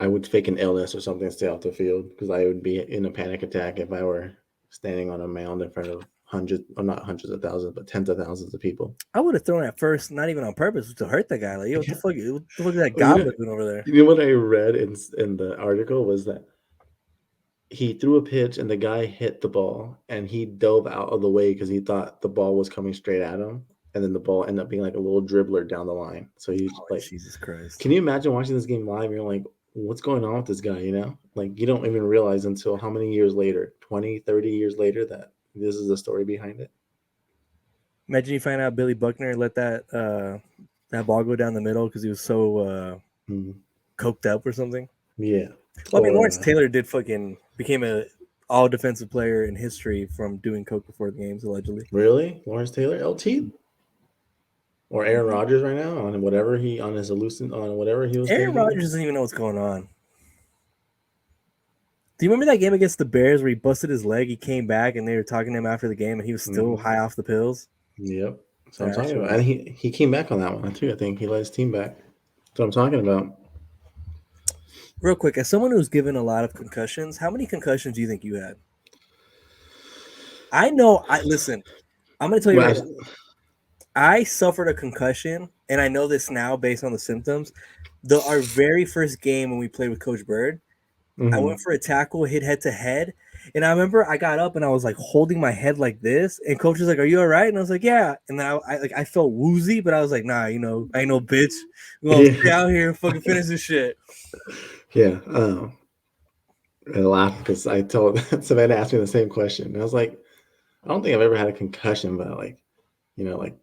would fake an illness or something to stay off the field because I would be in a panic attack if I were standing on a mound in front of hundreds, or not hundreds of thousands, but tens of thousands of people. I would have thrown at first, not even on purpose, to hurt that guy. Like, yo, Yeah. what the fuck is that Well, goblin doing over there? you know what I read in the article was that he threw a pitch and the guy hit the ball and he dove out of the way because he thought the ball was coming straight at him, and then the ball ended up being like a little dribbler down the line. So he's Oh, like, Jesus Christ. can you imagine watching this game live? And you're like, what's going on with this guy? You know, like you don't even realize until how many years later, 20, 30 years later, that this is the story behind it. Imagine you find out Billy Buckner let that ball go down the middle because he was so coked up or something. Yeah. Well, I mean, Or Lawrence Taylor became a all defensive player in history from doing coke before the games, allegedly. really, Lawrence Taylor, LT, or Aaron Rodgers right now on whatever he on his hallucin on whatever he was Aaron taking. Rodgers doesn't even know what's going on. Do you remember that game against the Bears where he busted his leg? He came back and they were talking to him after the game, and he was still high off the pills. Yep. So I'm Yeah, talking about, and he came back on that one too. I think he led his team back. That's what I'm talking about. real quick, as someone who's given a lot of concussions, how many concussions do you think you had? I know. Listen. I'm going to tell you right Well, now. I suffered a concussion, and I know this now based on the symptoms. Our very first game when we played with Coach Bird, I went for a tackle, hit head to head, and I remember I got up and I was like holding my head like this, and Coach was like, "Are you all right?" And I was like, "Yeah." And then I felt woozy, but I was like, "Nah, I ain't no bitch. We're gonna stay out here and fucking finish this shit." Yeah. I laughed because I told Savannah asked me the same question. And I was like, I don't think I've ever had a concussion, but you know, like,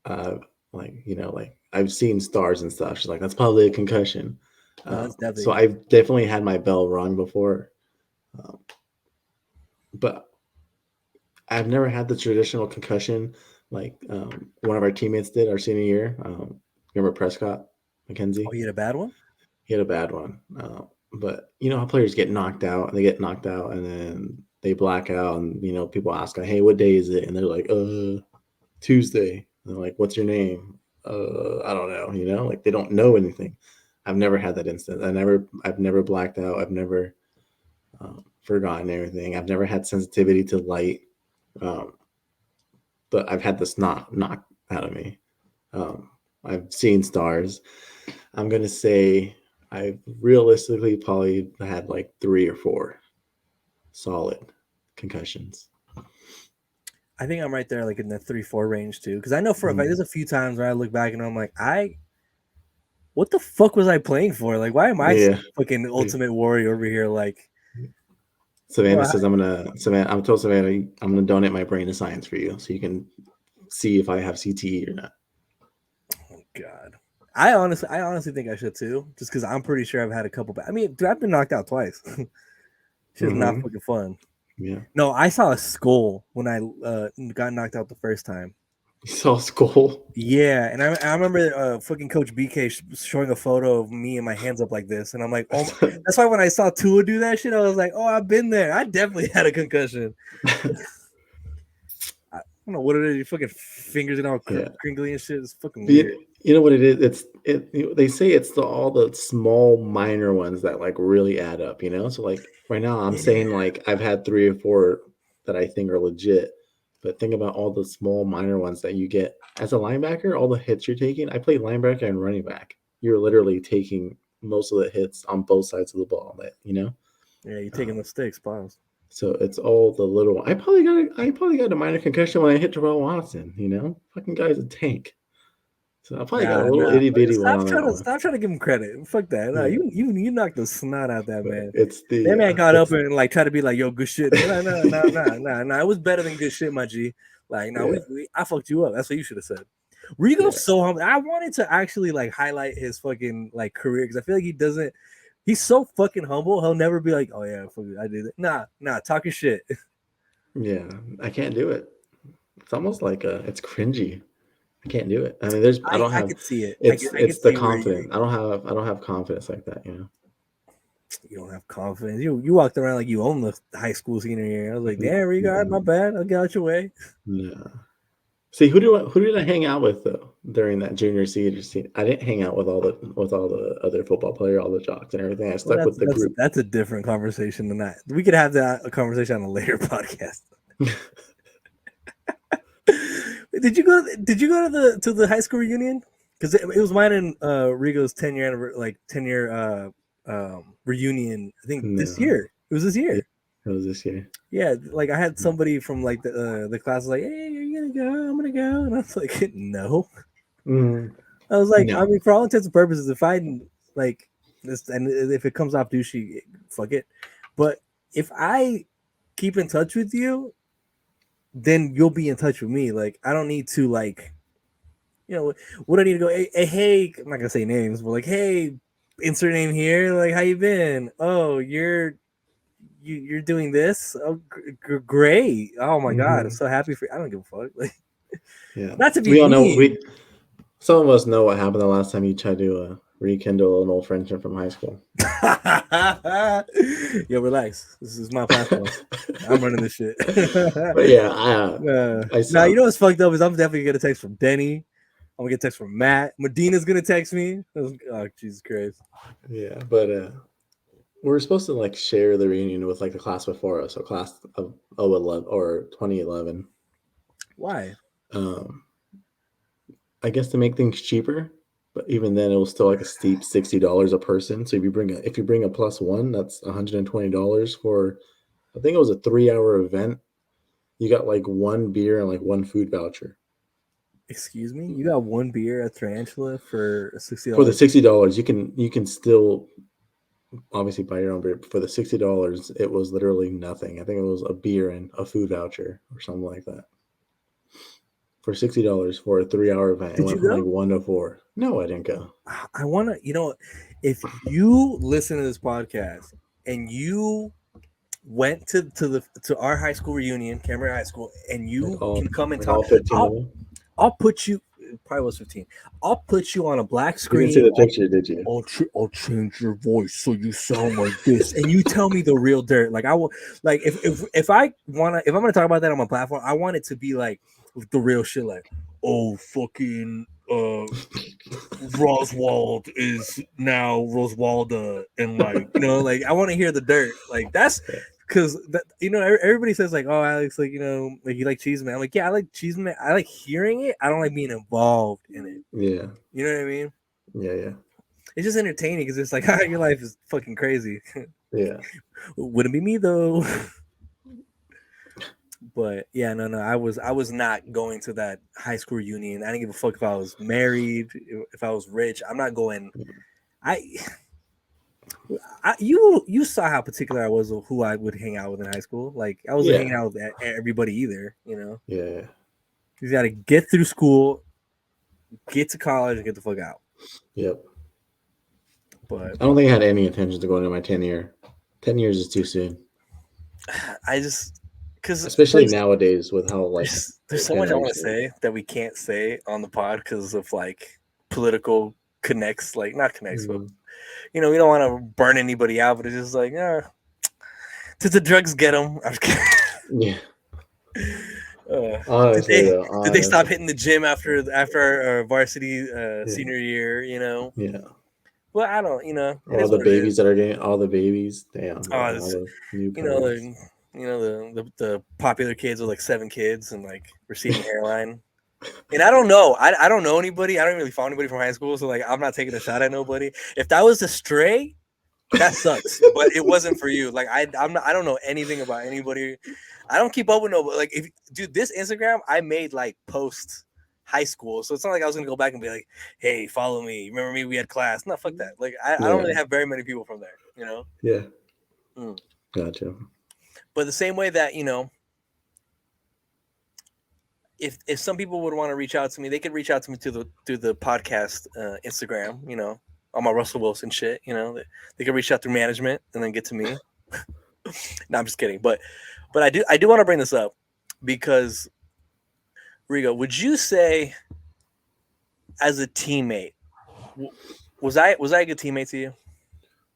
uh, like I've seen stars and stuff. She's like, that's probably a concussion. No, that's So definitely. I've definitely had my bell rung before, um, but I've never had the traditional concussion like one of our teammates did our senior year. Remember Prescott Oh, McKenzie? you had a bad one? He had a bad one. But you know how players get knocked out, and they get knocked out, and then they black out, and people ask, "Hey, what day is it?" And they're like, Tuesday." And they're like, "What's your name?" I don't know. Like they don't know anything. I've never had that instance. I've never blacked out. I've never forgotten everything. I've never had sensitivity to light, um, but I've had this knocked out of me. I've seen stars. I'm gonna say I've realistically probably had like 3 or 4 solid concussions. I think I'm right there, like in the 3-4 range too. Because I know for a fact, there's a few times where I look back and I'm like, what the fuck was I playing for? Like, why am I Yeah. fucking Ultimate Warrior over here? Like, Savannah well, says I'm told Savannah I'm gonna donate my brain to science for you so you can see if I have CTE or not. oh God. I honestly think I should too, just because I'm pretty sure I've had a couple. I mean, dude, I've been knocked out twice. Shit's not fucking fun. Yeah. No, I saw a skull when I got knocked out the first time. You saw skull? Yeah, and I remember fucking Coach BK showing a photo of me and my hands up like this, and I'm like, oh, that's why when I saw Tua do that shit, I was like, oh, I've been there. I definitely had a concussion. I don't know what it is. Your fucking fingers and all Yeah. crinkly and shit. It's fucking weird. You know what it is? They say it's all the small minor ones that like really add up. So like right now I'm Yeah. saying like I've had 3 or 4 that I think are legit, but think about all the small minor ones that you get as a linebacker. All the hits you're taking. I played linebacker and running back. You're literally taking most of the hits on both sides of the ball. Yeah, you're taking the sticks, pause. So it's all the little. I probably got a minor concussion when I hit Terrell Watson. Fucking guy's a tank. So I probably got a little Nah. itty bitty one on that one. Stop trying to give him credit. Fuck that. Nah, Yeah, you knocked the snot out that but man. it's That the man got up it's and like tried to be like, yo, good shit. Nah. It was better than good shit, my G. Like, no, yeah, I fucked you up. That's what you should have said. Rigo's yeah, so humble. I wanted to actually like highlight his fucking like career because I feel like he doesn't. He's so fucking humble. He'll never be like, oh yeah, fuck it, I did it. Nah, talking shit. yeah. I can't do it. It's almost like it's cringy. I can't do it. I mean, I don't I have. could see it. I It's could the see where you confidence. I don't have confidence like that. don't have confidence. You walked around like you own the high school senior year. I was like, damn, Rigo, my Mm-mm. bad. I'll get out your way. No. See, who did I hang out with though during that junior senior season? I didn't hang out with all the other football players, all the jocks and everything. I Well, stuck with the group. that's a different conversation than that. We could have that a conversation on a later podcast. Did you go to the high school reunion? Because it was mine and Rigo's 10-year reunion. I think this No, year. It was this yeah, year. it was this year. Yeah, like I had somebody from like the class was like, "Hey, you're gonna go? I'm gonna go," and I was like, "No." Mm, I was like, I no. mean, for all intents and purposes, if I like this, and if it comes off douchey, fuck it. But if I keep in touch with you, then you'll be in touch with me. Like, I don't need to like, what I need to go. Hey, I'm not gonna say names, but like, hey, insert name here. Like, how you been? Oh, you're doing this. Oh, great. Oh my god, I'm Mm-hmm. so happy for you. I don't give a fuck. Like, Yeah, not to be we all know. mean. Some of us know what happened the last time you tried to rekindle an old friendship from high school. Yo, relax. This is my platform. I'm running this shit. But yeah, I Now, saw. you know what's fucked up is I'm definitely gonna text from Denny. I'm gonna get a text from Matt. Medina's gonna text me. Oh, Jesus Christ. Yeah, but we're supposed to like share the reunion with like the class before us, so class of 011 or 2011. Why? Um, I guess to make things cheaper, but even then, it was still like a steep $60 a person. So if you bring a plus one, that's $120 for. I think it was a 3 hour event. You got like one beer and like one food voucher. Excuse me? You got one beer at Tarantula for $60? For the $60, you can still obviously buy your own beer. But for the $60, it was literally nothing. I think it was a beer and a food voucher or something like that. For $60 for a 3 hour event, it Did you went from like go? 1 to 4. No, I didn't go. I wanna, if you listen to this podcast and you went to our high school reunion, Cameron High School, and you can come and Like talk, all 15 of I'll them. I'll put you. It probably was 15. I'll put you on a black You didn't see screen. the picture, did you? I'll change your voice so you sound like this, and you tell me the real dirt. Like I will, like if I wanna, if I'm gonna talk about that on my platform, I want it to be like the real shit. Like, oh fucking Roswald is now Roswalda, and like like I want to hear the dirt. Like that's because everybody says like, oh, Alex, like like you like Cheeseman. I'm like, yeah, I like Cheeseman. I like hearing it. I don't like being involved in it. Yeah. You know what I mean? Yeah, yeah. It's just entertaining because it's like, your life is fucking crazy. Yeah. Wouldn't be me though. But yeah, no, I was not going to that high school reunion. I didn't give a fuck if I was married, if I was rich. I'm not going. I you saw how particular I was of who I would hang out with in high school. Like I wasn't hanging Yeah. out with everybody either. Yeah. You got to get through school, get to college, and get the fuck out. Yep. But I don't think I had any intentions of going to my 10 year. 10 years is too soon. I just Especially nowadays with how like there's so much I want to say that we can't say on the pod because of like political connects, like not connects, but we don't want to burn anybody out. But it's just like, did the drugs get them? I'm just kidding. Yeah. Honestly, though, did they stop hitting the gym after our varsity senior year? Yeah. Well, I don't. All the babies that are getting all the babies. Damn. Oh, All the the newcomers. the popular kids with like 7 kids and like receding hairline. And I don't know. I don't know anybody. I don't really follow anybody from high school, so like I'm not taking a shot at nobody. If that was a stray, that sucks. But it wasn't for you. Like I don't know anything about anybody. I don't keep up with nobody. Like dude, this Instagram I made like post high school, so it's not like I was gonna go back and be like, hey, follow me. Remember me? We had class. No, fuck that. Like I don't really have very many people from there. Yeah. Gotcha. But the same way that if some people would want to reach out to me, they could reach out to me through the podcast Instagram, on my Russell Wilson shit, they could reach out through management and then get to me. No, I'm just kidding. But I do want to bring this up because Rigo, would you say as a teammate, was I a good teammate to you?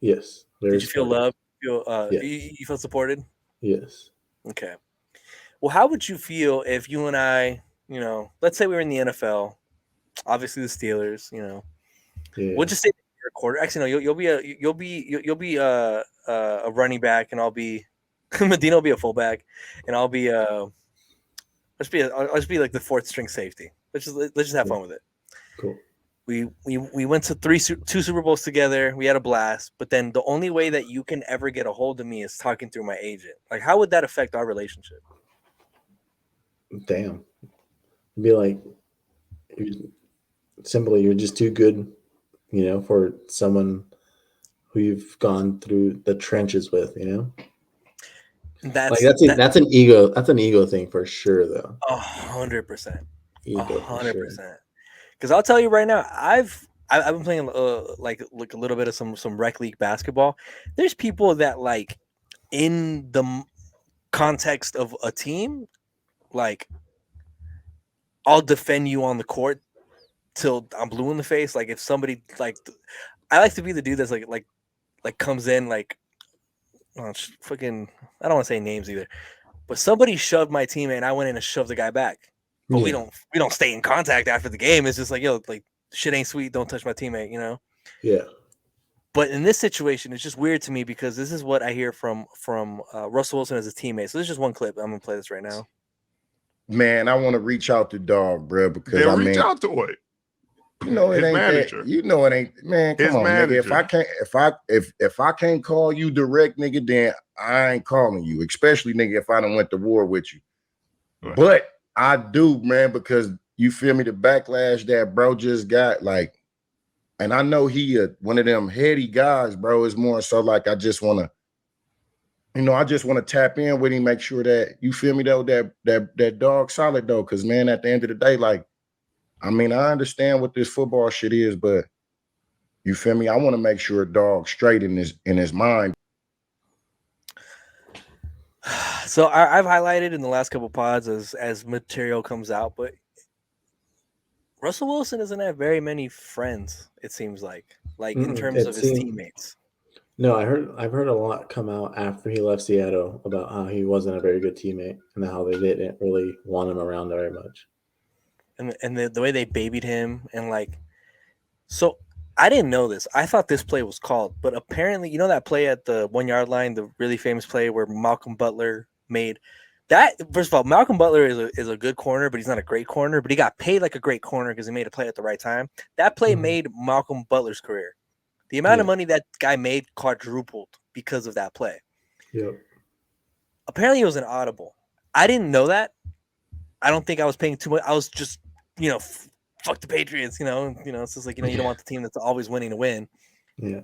Yes, Did very you feel supportive. loved? Feel Yes, you felt supported? yes, Okay. Well, how would you feel if you and I, let's say we were in the NFL, obviously the Steelers, we'll yeah. just say you're a quarter. Actually, no, you'll be a running back, and I'll be Medina will be a fullback, and I'll be I'll just be like the fourth string safety. Let's just have Cool. fun with it. Cool. We went to two Super Bowls together. We had a blast, but then the only way that you can ever get a hold of me is talking through my agent. Like, how would that affect our relationship? Damn. Be like, you simply, you're just too good, for someone who you've gone through the trenches with, Like That's that's a, that that's an ego. That's an ego thing for sure, though. 100%, a Ego for hundred sure. percent. Because I'll tell you right now, I've been playing like a little bit of some rec league basketball. There's people that like in the context of a team, like I'll defend you on the court till I'm blue in the face. Like if somebody like, I like to be the dude that's like comes in like, fucking, I don't want to say names either, but somebody shoved my teammate and I went in and shoved the guy back. But we Yeah. don't stay in contact after the game. It's just like, yo, like shit ain't sweet. Don't touch my teammate. Yeah. But in this situation, it's just weird to me because this is what I hear from Russell Wilson as a teammate. So this is just one clip. I'm gonna play this right now. Man, I want to reach out to dog, bro, because Then reach out to it. it His ain't manager. that. It ain't. Man, come His on, nigga. If manager. I can't, if I can't call you direct, nigga, then I ain't calling you. Especially, nigga, if I done went to war with you. Right. But I do, man, because you feel me. The backlash that bro just got, like, and I know he one of them heady guys, bro. Is more so like I just want to tap in with him, make sure that you feel me though, that dog solid though. Cause man, at the end of the day, like, I mean, I understand what this football shit is, but you feel me? I want to make sure dog straight in his mind. So I've highlighted in the last couple pods as material comes out, but Russell Wilson doesn't have very many friends. It seems like in terms of It his seemed teammates. no. I've heard a lot come out after he left Seattle about how he wasn't a very good teammate and how they didn't really want him around very much. And the way they babied him and like, so I didn't know this. I thought this play was called, but apparently, that play at the 1 yard line, the really famous play where Malcolm Butler made that. First of all, Malcolm Butler is a good corner, but he's not a great corner. But he got paid like a great corner because he made a play at the right time. That play made Malcolm Butler's career. The amount of money that guy made quadrupled because of that play. Yep. Apparently, it was an audible. I didn't know that. I don't think I was paying too much. I was just, fuck the Patriots. It's just like, you don't want the team that's always winning to win. Yeah.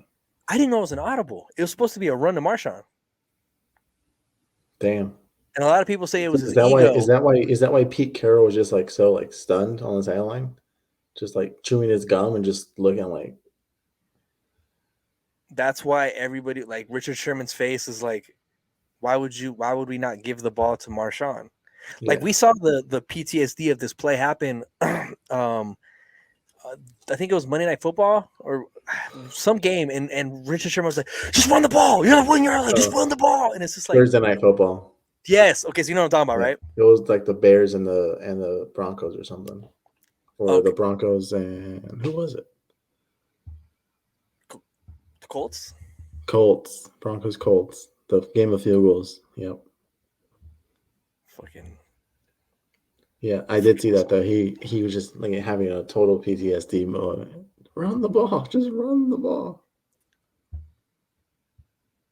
I didn't know it was an audible. It was supposed to be a run to Marshawn. Damn. And a lot of people say it was his Why, ego. is that why Pete Carroll was just like so like stunned on the sideline, just like chewing his gum and just looking like. That's why everybody, like Richard Sherman's face is like, why would we not give the ball to Marshawn? Yeah. Like we saw the PTSD of this play happen. I think it was Monday Night Football or some game, and Richard Sherman was like, "Just run the ball. You're not 1 yard line. Just run the ball." And it's just like Thursday Night Football. Yes. Okay. So you know what I'm talking about, right? It was like the Bears and the Broncos or something, or the Broncos and who was it? The Colts. Colts. Broncos. Colts. The game of field goals. Yep. Fucking. Yeah, I did see that though. He was just like having a total PTSD moment. Run the ball. Just run the ball.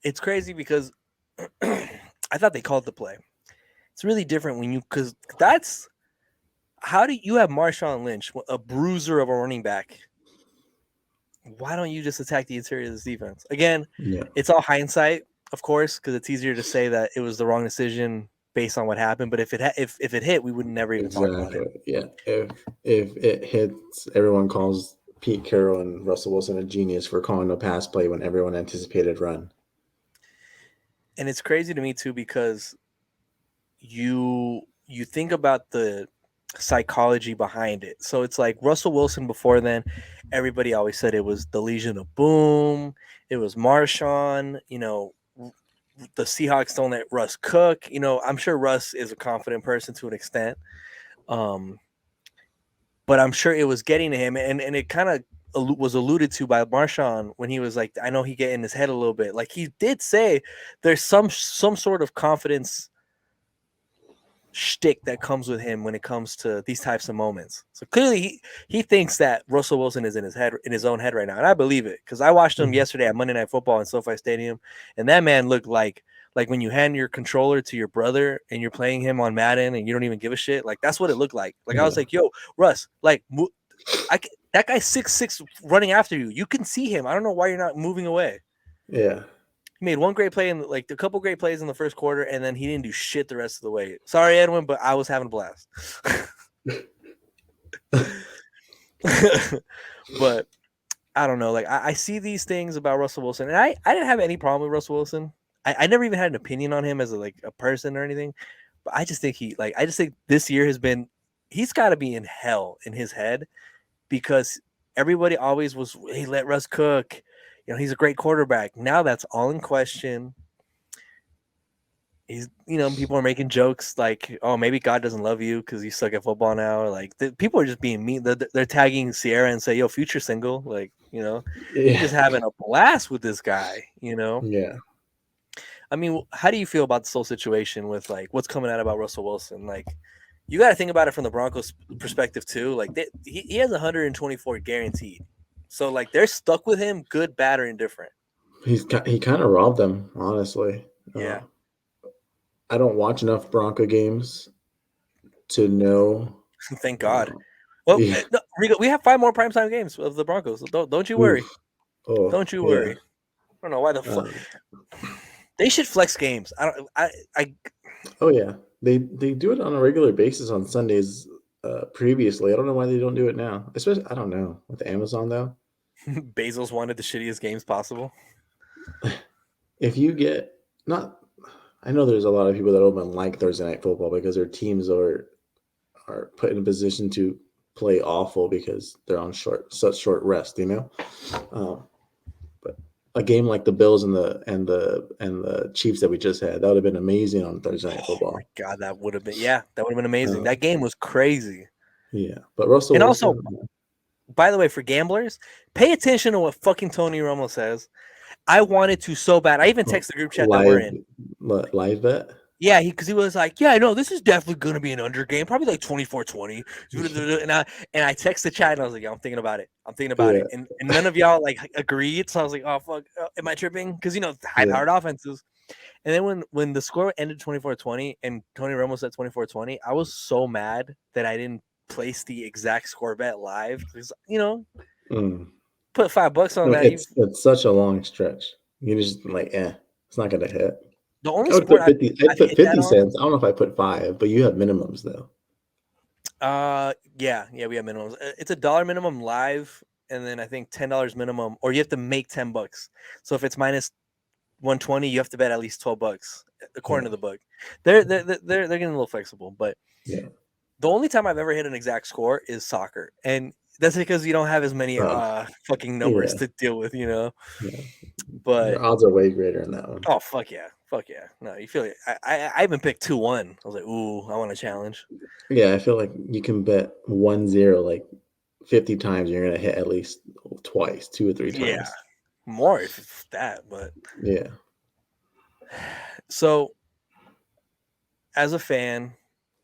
It's crazy because I thought they called the play. It's really different because that's how do you have Marshawn Lynch, a bruiser of a running back? Why don't you just attack the interior of this defense? Again, It's all hindsight, of course, because it's easier to say that it was the wrong decision based on what happened. But if it hit, we would never even talk about it. Yeah. If it hits, everyone calls Pete Carroll and Russell Wilson a genius for calling a pass play when everyone anticipated run. And it's crazy to me too because you think about the psychology behind it. So it's like Russell Wilson before then, everybody always said it was the Legion of Boom, it was Marshawn, the Seahawks don't let Russ cook. I'm sure Russ is a confident person to an extent. But I'm sure it was getting to him, and it kind of was alluded to by Marshawn when he was like, I know he get in his head a little bit. Like he did say there's some sort of confidence shtick that comes with him when it comes to these types of moments. So clearly he thinks that Russell Wilson is in his own head right now, and I believe it because I watched him yesterday at Monday Night Football in SoFi Stadium, and that man looked like when you hand your controller to your brother and you're playing him on Madden and you don't even give a shit. Like that's what it looked like. Like I was like, yo, Russ, like that guy's 6'6" running after you. You can see him. I don't know why you're not moving away. Yeah. He made one great play in a couple great plays in the first quarter, and then he didn't do shit the rest of the way. Sorry, Edwin, but I was having a blast. But I don't know. Like I see these things about Russell Wilson, and I didn't have any problem with Russell Wilson. I never even had an opinion on him as a person or anything. But I just think this year he's got to be in hell in his head because everybody always was, hey, let Russ cook. He's a great quarterback. Now that's all in question. People are making jokes like, oh, maybe God doesn't love you because you suck at football now. Or like people are just being mean. They're tagging Sierra and say, yo, future single. Like, you're just having a blast with this guy, Yeah. I mean, how do you feel about this whole situation with like what's coming out about Russell Wilson? Like, you got to think about it from the Broncos' perspective too. Like, he has 124 guaranteed, so like they're stuck with him, good, bad, or indifferent. He kind of robbed them, honestly. Yeah. I don't watch enough Bronco games to know. Thank God. Well, yeah. no, Rigo, we have 5 more primetime games of the Broncos. So don't you worry. Oh, don't you worry. yeah. I don't know why the fuck they should flex games. Oh yeah, they do it on a regular basis on Sundays. Previously, I don't know why they don't do it now. Especially, I don't know with Amazon though. Bezos wanted the shittiest games possible. If you get not, I know there's a lot of people that don't even like Thursday Night Football because their teams are put in a position to play awful because they're on such short rest. But a game like the Bills and the Chiefs that we just had, that would have been amazing on Thursday Night Football. Oh my God, that would have been amazing. That game was crazy. Yeah, but Russell Wilson, also, by the way, for gamblers, pay attention to what fucking Tony Romo says. I wanted to so bad. I even texted the group chat that we're in. Live bet? Yeah, because he was like, yeah, I know this is definitely going to be an under game, probably like 24-20. And I texted the chat and I was like, yeah, I'm thinking about it. And none of y'all like agreed. So I was like, oh, fuck, am I tripping? Because, high-powered offenses. And then when the score ended 24-20 and Tony Romo said 24-20, I was so mad that I didn't place the exact score bet live. Because, put $5 on that. It's such a long stretch. You just like, it's not going to hit. The only I would sport put 50, I'd put 50 cents. I don't know if I put 5, but you have minimums though. Yeah, we have minimums. It's $1 minimum live, and then I think $10 minimum, or you have to make $10. So if it's minus 120, you have to bet at least $12, according to the book. They're getting a little flexible, but yeah. The only time I've ever hit an exact score is soccer, and that's because you don't have as many fucking numbers to deal with, Yeah. But your odds are way greater in that one. Oh fuck yeah. No, you feel it. I even picked 2-1. I was like, ooh, I want a challenge. Yeah, I feel like you can bet 1-0 like 50 times. You're gonna hit at least twice, 2 or 3 times. Yeah, more if that. But yeah. So, as a fan,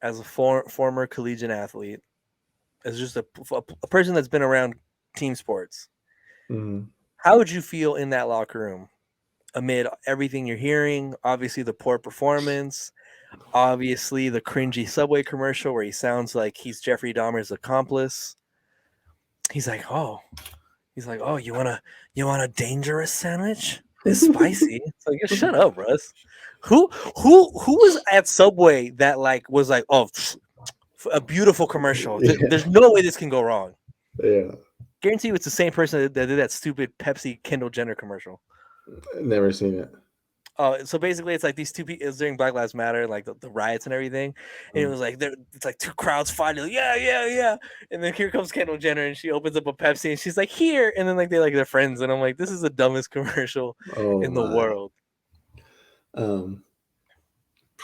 as a former collegiate athlete, as just a person that's been around team sports, how would you feel in that locker room amid everything you're hearing? Obviously, the poor performance, obviously the cringy Subway commercial where he sounds like he's Jeffrey Dahmer's accomplice. He's like, oh, you want a dangerous sandwich? It's spicy. It's like, shut up, Russ. Who was at Subway that like was like, oh, a beautiful commercial. Yeah. There's no way this can go wrong. Yeah. Guarantee you it's the same person that did that stupid Pepsi Kendall Jenner commercial. Never seen it. Oh, so basically, it's like these two people. It was during Black Lives Matter, like the riots and everything, and it was like it's like two crowds fighting. Like, yeah, yeah, yeah. And then here comes Kendall Jenner, and she opens up a Pepsi, and she's like, "Here," and then like they're friends, and I'm like, this is the dumbest commercial Oh in the my. world.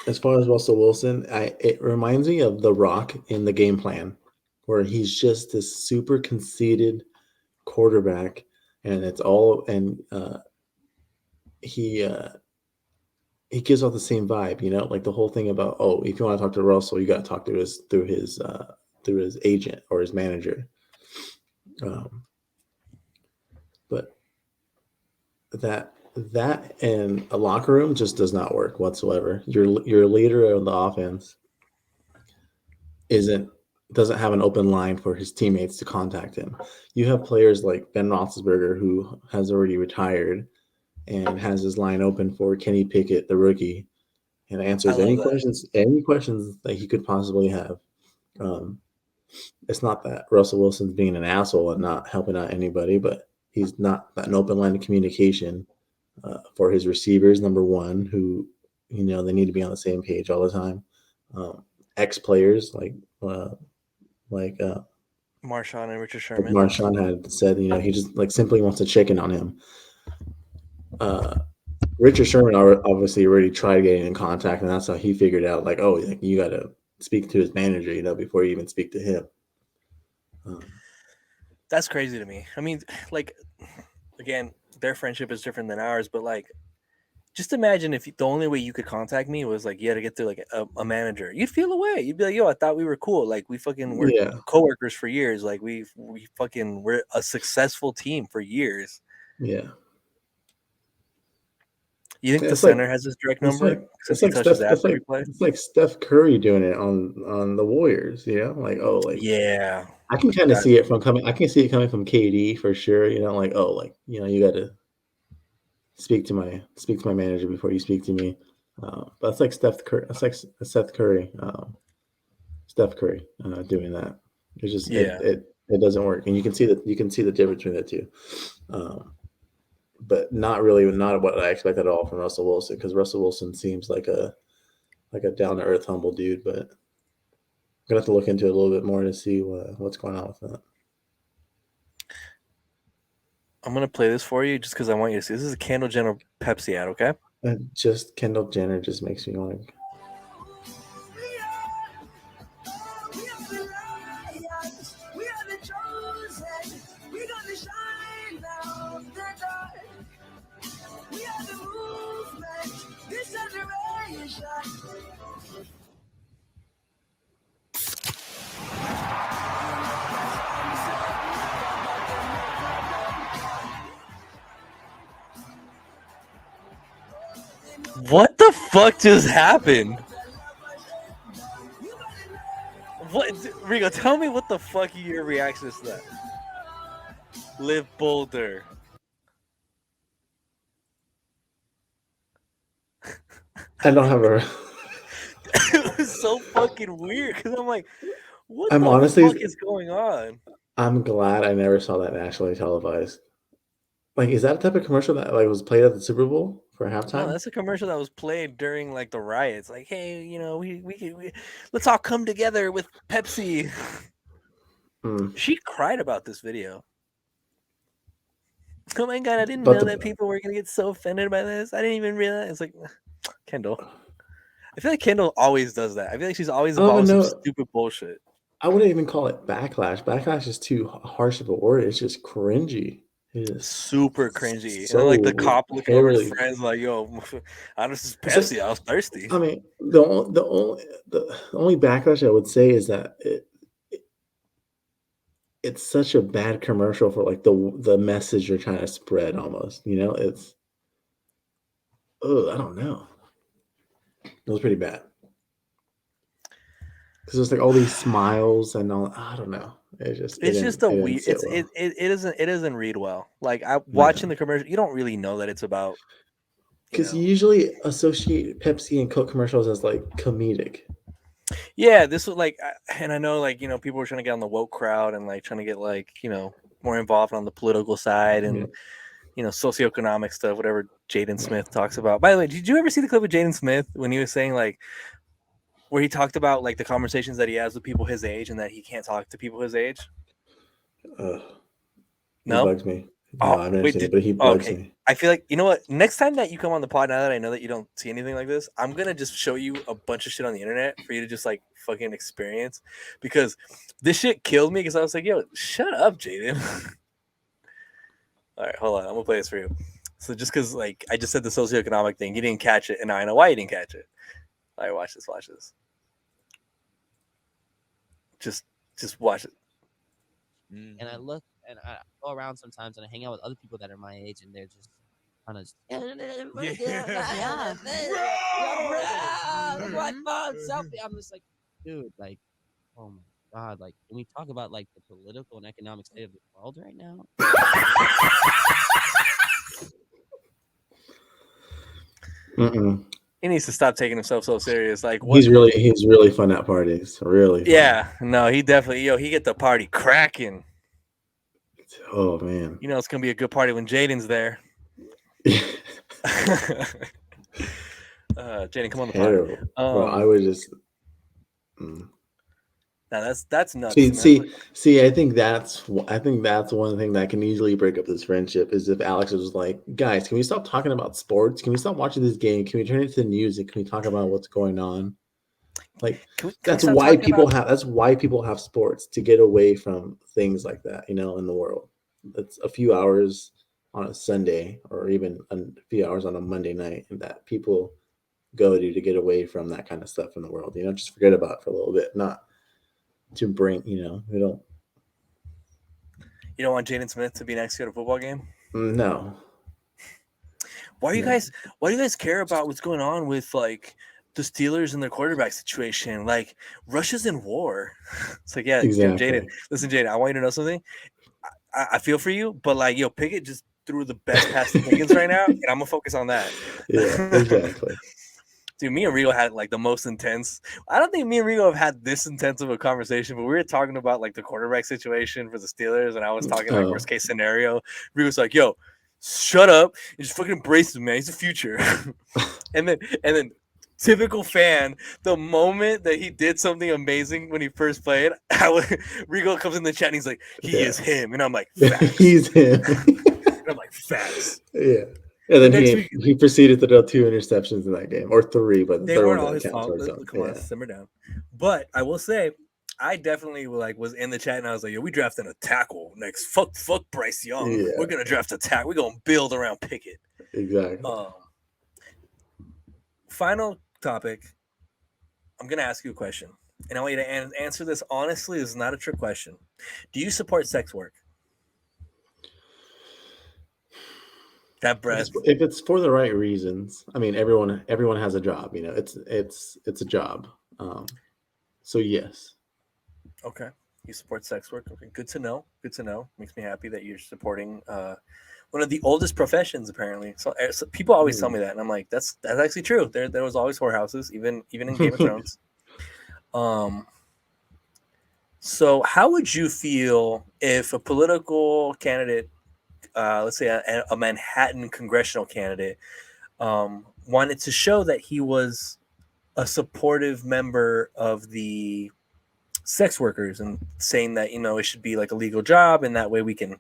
As far as Russell Wilson, it reminds me of The Rock in The Game Plan, where he's just this super conceited quarterback, and it's all and he gives off the same vibe, like the whole thing about, oh, if you want to talk to Russell, you got to talk to through his agent or his manager. But that in a locker room just does not work whatsoever. Your leader of the offense doesn't have an open line for his teammates to contact him. You have players like Ben Roethlisberger, who has already retired and has his line open for Kenny Pickett, the rookie, and I answers love any that. questions that he could possibly have. It's not that Russell Wilson's being an asshole and not helping out anybody, but he's not an open line of communication for his receivers. Number one, who they need to be on the same page all the time. Ex players like Marshawn and Richard Sherman. Marshawn had said, he just like simply wants to chicken on him. Richard Sherman obviously already tried getting in contact, and that's how he figured out, like, oh, like, you got to speak to his manager, before you even speak to him. That's crazy to me. I mean, like, again, their friendship is different than ours, but like, just imagine if the only way you could contact me was like you had to get through like a manager. You'd feel away. You'd be like, "Yo, I thought we were cool. Like we fucking were Yeah, coworkers for years. Like we fucking we're a successful team for years." yeah. You think the It's like center has his direct it's number like since it's he like touches Steph. ass every play? It's like Steph Curry doing it on the Warriors. Like, oh, like, Yeah, I can kind of that see it I can see it coming from KD for sure. Like, oh, like, you got to speak to my manager before you speak to me. But it's like Steph Curry. It's like Seth Curry, Steph Curry doing that. It's just yeah. it doesn't work, and you can see the difference between the two. But not what I expect at all from Russell Wilson, because Russell Wilson seems like a down to earth, humble dude. But I'm gonna have to look into it a little bit more to see what's going on with that. I'm gonna play this for you just because I want you to see. This is a Kendall Jenner Pepsi ad, okay? Just Kendall Jenner just makes me want to. What the fuck just happened? What, Rigo? Tell me what the fuck your reaction is to that. Live bolder. I don't have a. It was so fucking weird because I'm like, what I'm the honestly. fuck is going on? I'm glad I never saw that nationally televised. Like, is that a type of commercial that like was played at the Super Bowl for No, halftime? that's a commercial that was played during like the riots. Like, hey, we let's all come together with Pepsi. She cried about this video. Oh my god, I didn't know that people were gonna get so offended by this. I didn't even realize. It's like, Kendall. I feel like Kendall always does that. I feel like she's always involved in some stupid bullshit. I wouldn't even call it backlash. Backlash is too harsh of a word. It's just cringy. It is super cringy. so And then like the cop looking over his hairily. friends like, yo, I was just Pepsi. I was thirsty. I mean, the only backlash I would say is that it's such a bad commercial for like the message you're trying to spread almost. It's I don't know. It was pretty bad. Because there's like all these smiles and all. I don't know. It's just a weird. It doesn't read well. Like watching the commercial, you don't really know that it's about. Because you usually associate Pepsi and Coke commercials as like comedic. Yeah, this was like, and I know like people were trying to get on the woke crowd and like trying to get like more involved on the political side, and socioeconomic stuff, whatever Jaden Smith talks about. By the way, did you ever see the clip of Jaden Smith when he was saying like, where he talked about like the conversations that he has with people his age and that he can't talk to people his age? He No? bugs me. No, I've never seen it, but he bugs me. I feel like, you know what? Next time that you come on the pod, now that I know that you don't see anything like this, I'm going to just show you a bunch of shit on the internet for you to just like fucking experience, because this shit killed me, because I was like, yo, shut up, Jaden. All right, hold on. I'm going to play this for you. So just because like I just said the socioeconomic thing, you didn't catch it, and now I know why you didn't catch it. All right, watch this. Just watch it. And I look and I go around sometimes and I hang out with other people that are my age and they're just kind of selfie. I'm just like, dude, like, oh my god, like, can we talk about like the political and economic state of the world right now? He needs to stop taking himself so serious. Like, what? He's really fun at parties. Really fun. Yeah, no, he definitely, he get the party cracking. Oh man, it's gonna be a good party when Jaden's there. Jaden, come on the terrible. pod. I would just. Now that's nuts. See. I think that's one thing that can easily break up this friendship is if Alex was like, guys, can we stop talking about sports? Can we stop watching this game? Can we turn it to the news? And can we talk about what's going on? Like that's why people have sports, to get away from things like that, in the world. It's a few hours on a Sunday or even a few hours on a Monday night that people go to get away from that kind of stuff in the world. Just forget about it for a little bit, not to bring, we don't. You don't want Jaden Smith to be next to you at a football game? No. Why do you guys care about what's going on with like the Steelers and their quarterback situation? Like, Russia's in war. It's like, yeah, exactly. Jaden. Listen, Jaden, I want you to know something. I feel for you, but like, Pickett just threw the best pass to Higgins right now, and I'm gonna focus on that. Yeah, exactly. Dude, me and Rigo had like the most intense. I don't think me and Rigo have had this intense of a conversation, but we were talking about like the quarterback situation for the Steelers, and I was talking like worst case scenario. Rigo's like, "Yo, shut up and just fucking embrace him, man. He's the future." and then, typical fan, the moment that he did something amazing when he first played, Rigo comes in the chat and he's like, "He is him," and I'm like, "Facts." He's him. And I'm like, "Facts." Yeah. And then he proceeded to throw 2 interceptions in that game, or 3, but they weren't all his fault. Come on, simmer down. But I will say, I definitely was in the chat and I was like, "Yo, we drafting a tackle next. Fuck Bryce Young. Yeah. We're gonna draft a tackle. We're gonna build around Pickett." Exactly. Final topic. I'm gonna ask you a question, and I want you to answer this honestly. This is not a trick question. Do you support sex work? That breath. If it's for the right reasons, I mean, everyone has a job. It's a job. So yes. Okay, you support sex work. Okay, good to know. Makes me happy that you're supporting one of the oldest professions, apparently. So people always tell me that, and I'm like, that's actually true. There was always whorehouses, even in Game of Thrones. So how would you feel if a political candidate, let's say a Manhattan congressional candidate, wanted to show that he was a supportive member of the sex workers and saying that, it should be like a legal job, and that way we can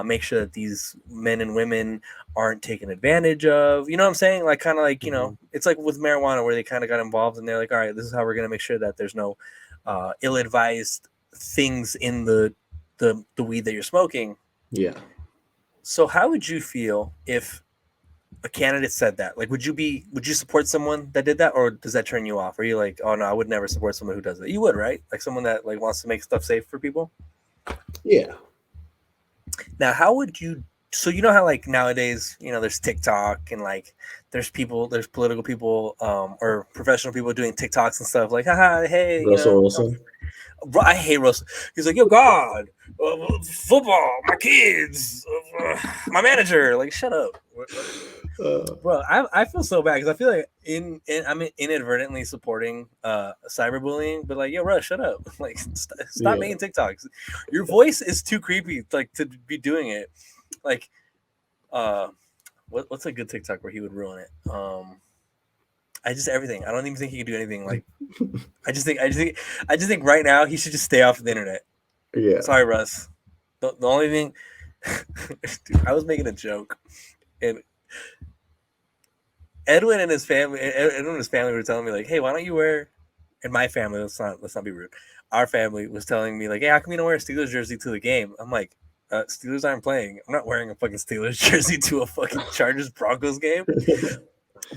make sure that these men and women aren't taken advantage of, what I'm saying? Like, kind of like, it's like with marijuana where they kind of got involved and they're like, all right, this is how we're going to make sure that there's no ill-advised things in the weed that you're smoking. Yeah. So how would you feel if a candidate said that? Like, would you support someone that did that, or does that turn you off? Are you like, oh no, I would never support someone who does that? You would, right? Like someone that like wants to make stuff safe for people? Yeah. Now, how would you? So how like nowadays, there's TikTok and like there's political people or professional people doing TikToks and stuff like, haha, hey, Russell Wilson. I hate Russell. He's like, yo, God, football, my kids, my manager. Like, shut up, bro. I feel so bad because I feel like I'm inadvertently supporting cyberbullying, but like, yo, Russ, shut up. Like, stop making TikToks. Your voice is too creepy, like, to be doing it. Like, What's a good TikTok where he would ruin it? I just everything. I don't even think he could do anything. Like I just think right now he should just stay off the internet. Yeah. Sorry, Russ. The only thing, dude, I was making a joke, and Edwin and his family were telling me like, "Hey, why don't you wear?" And my family, let's not be rude. Our family was telling me like, "Hey, how come you don't wear a Steelers jersey to the game?" I'm like, "Steelers aren't playing. I'm not wearing a fucking Steelers jersey to a fucking Chargers Broncos game."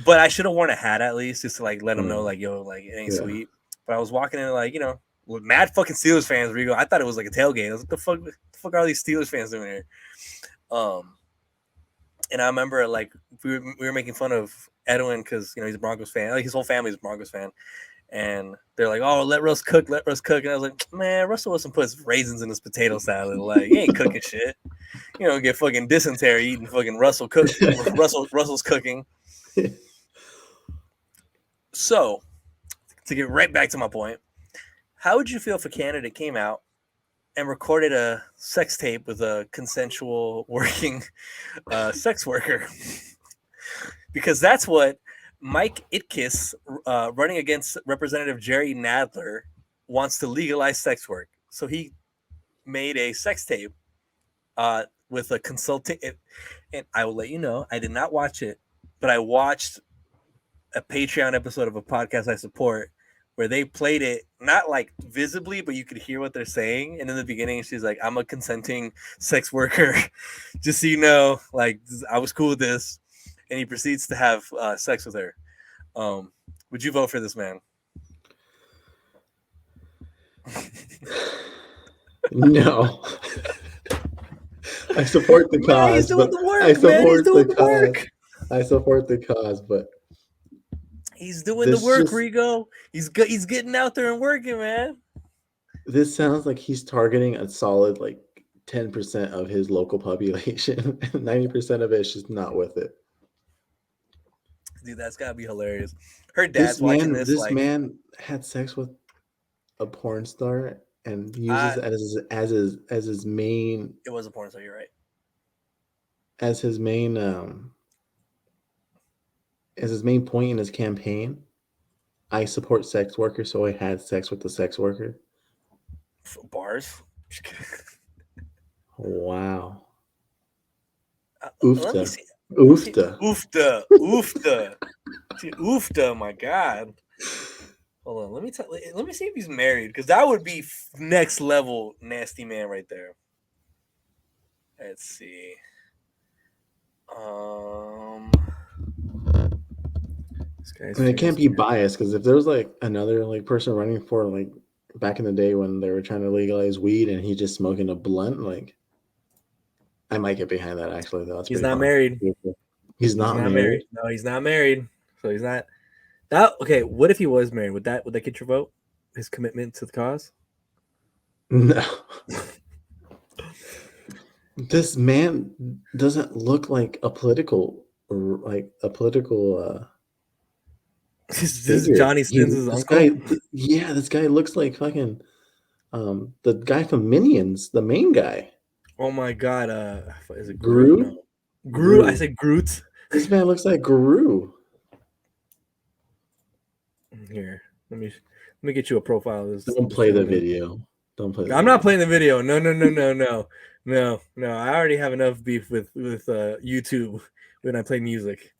But I should have worn a hat at least, just to like let them know like, "Yo, like it ain't sweet." But I was walking in like, with mad fucking Steelers fans. Rigo, I thought it was like a tailgate. I was like, "The fuck are all these Steelers fans doing here?" And I remember like we were making fun of Edwin because he's a Broncos fan. Like his whole family's a Broncos fan. And they're like, "Oh, let Russ cook." And I was like, "Man, Russell Wilson puts raisins in his potato salad. Like, he ain't cooking shit. Get fucking dysentery eating fucking Russell's cooking." So, to get right back to my point, how would you feel if a candidate came out and recorded a sex tape with a consensual working sex worker? Because that's what Mike Itkis, running against Representative Jerry Nadler, wants to legalize sex work. So he made a sex tape with a consulting, and I will let you know, I did not watch it, but I watched a Patreon episode of a podcast I support where they played it, not like visibly, but you could hear what they're saying. And in the beginning, she's like, "I'm a consenting sex worker. Just so you know, like, I was cool with this." And he proceeds to have sex with her. Would you vote for this man? No. I support the cause. He's doing the work, I support the work. I support the cause, but he's doing the work, Rigo. He's getting out there and working, man. This sounds like he's targeting a solid like 10% of his local population. 90% of it's just not with it. Dude, that's gotta be hilarious. Her dad's watching this. This man had sex with a porn star and uses it as his main. It was a porn star. You're right. As his main point in his campaign. I support sex workers, so I had sex with the sex worker. Bars. Wow. Let me see. Oofta. Oofta, my God. Hold on. Let me see if he's married, because that would be next level nasty man right there. Let's see. And it can't be biased, because if there's like another like person running for like back in the day when they were trying to legalize weed and he's just smoking a blunt, like I might get behind that actually though. He's not married. He's not married. No, he's not married. So he's not. That okay? What if he was married? Would that get your vote? His commitment to the cause? No. This man doesn't look like a political. This is Johnny Sins' uncle. This guy looks like fucking the guy from Minions, the main guy. Oh my God! Is it Gru? No. Gru. I said Groot. This man looks like Gru. Here, let me get you a profile. Don't play the video. Don't play. I'm not playing the video. No. I already have enough beef with YouTube when I play music.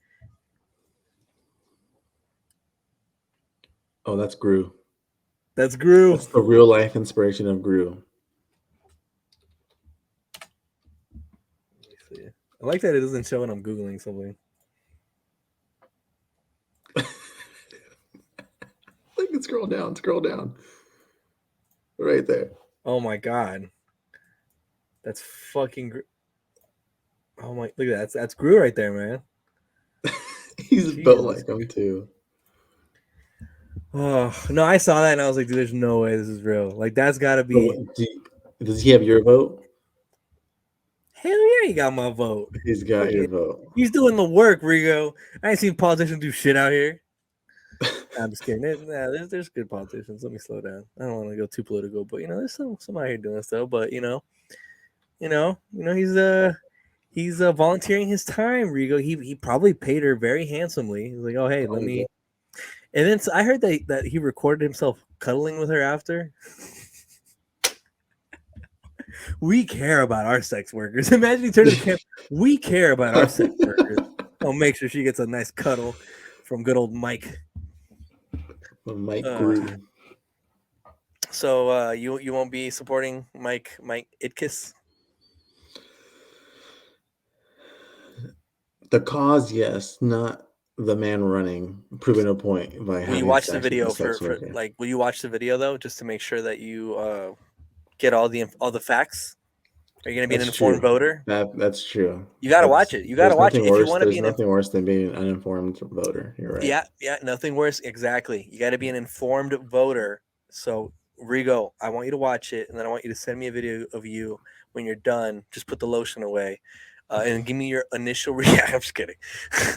Oh, that's Gru. That's Gru. That's the real life inspiration of Gru. I like that it doesn't show when I'm Googling something. Scroll down. Right there. Oh my God. That's fucking oh my, look at that. That's Gru right there, man. He's built like him too. Oh no, I saw that and I was like, dude, there's no way this is real. Like, that's gotta be. Does he have your vote? Hell yeah, he got my vote. He's got your vote. He's doing the work, Rigo. I ain't seen politicians do shit out here. I'm just kidding. There's good politicians. Let me slow down. I don't want to go too political, but there's some out here doing stuff. But he's He's volunteering his time, Rigo. He probably paid her very handsomely. He's like, oh hey, let me. And then I heard that he recorded himself cuddling with her after. We care about our sex workers. Imagine he turned to the camera. We care about our sex workers. I'll make sure she gets a nice cuddle from good old Mike. Mike Grew. So you won't be supporting Mike Itkiss? The cause, yes, not the man running, proving a point by Will you watch the video for like? Will you watch the video though, just to make sure that you get all the facts? Are you going to be an informed voter? That's true. You got to watch it. You got to watch it if you want to be. There's nothing worse than being an uninformed voter. You're right. Yeah, nothing worse. Exactly. You got to be an informed voter. So Rigo, I want you to watch it, and then I want you to send me a video of you when you're done. Just put the lotion away, and give me your initial reaction. I'm just kidding.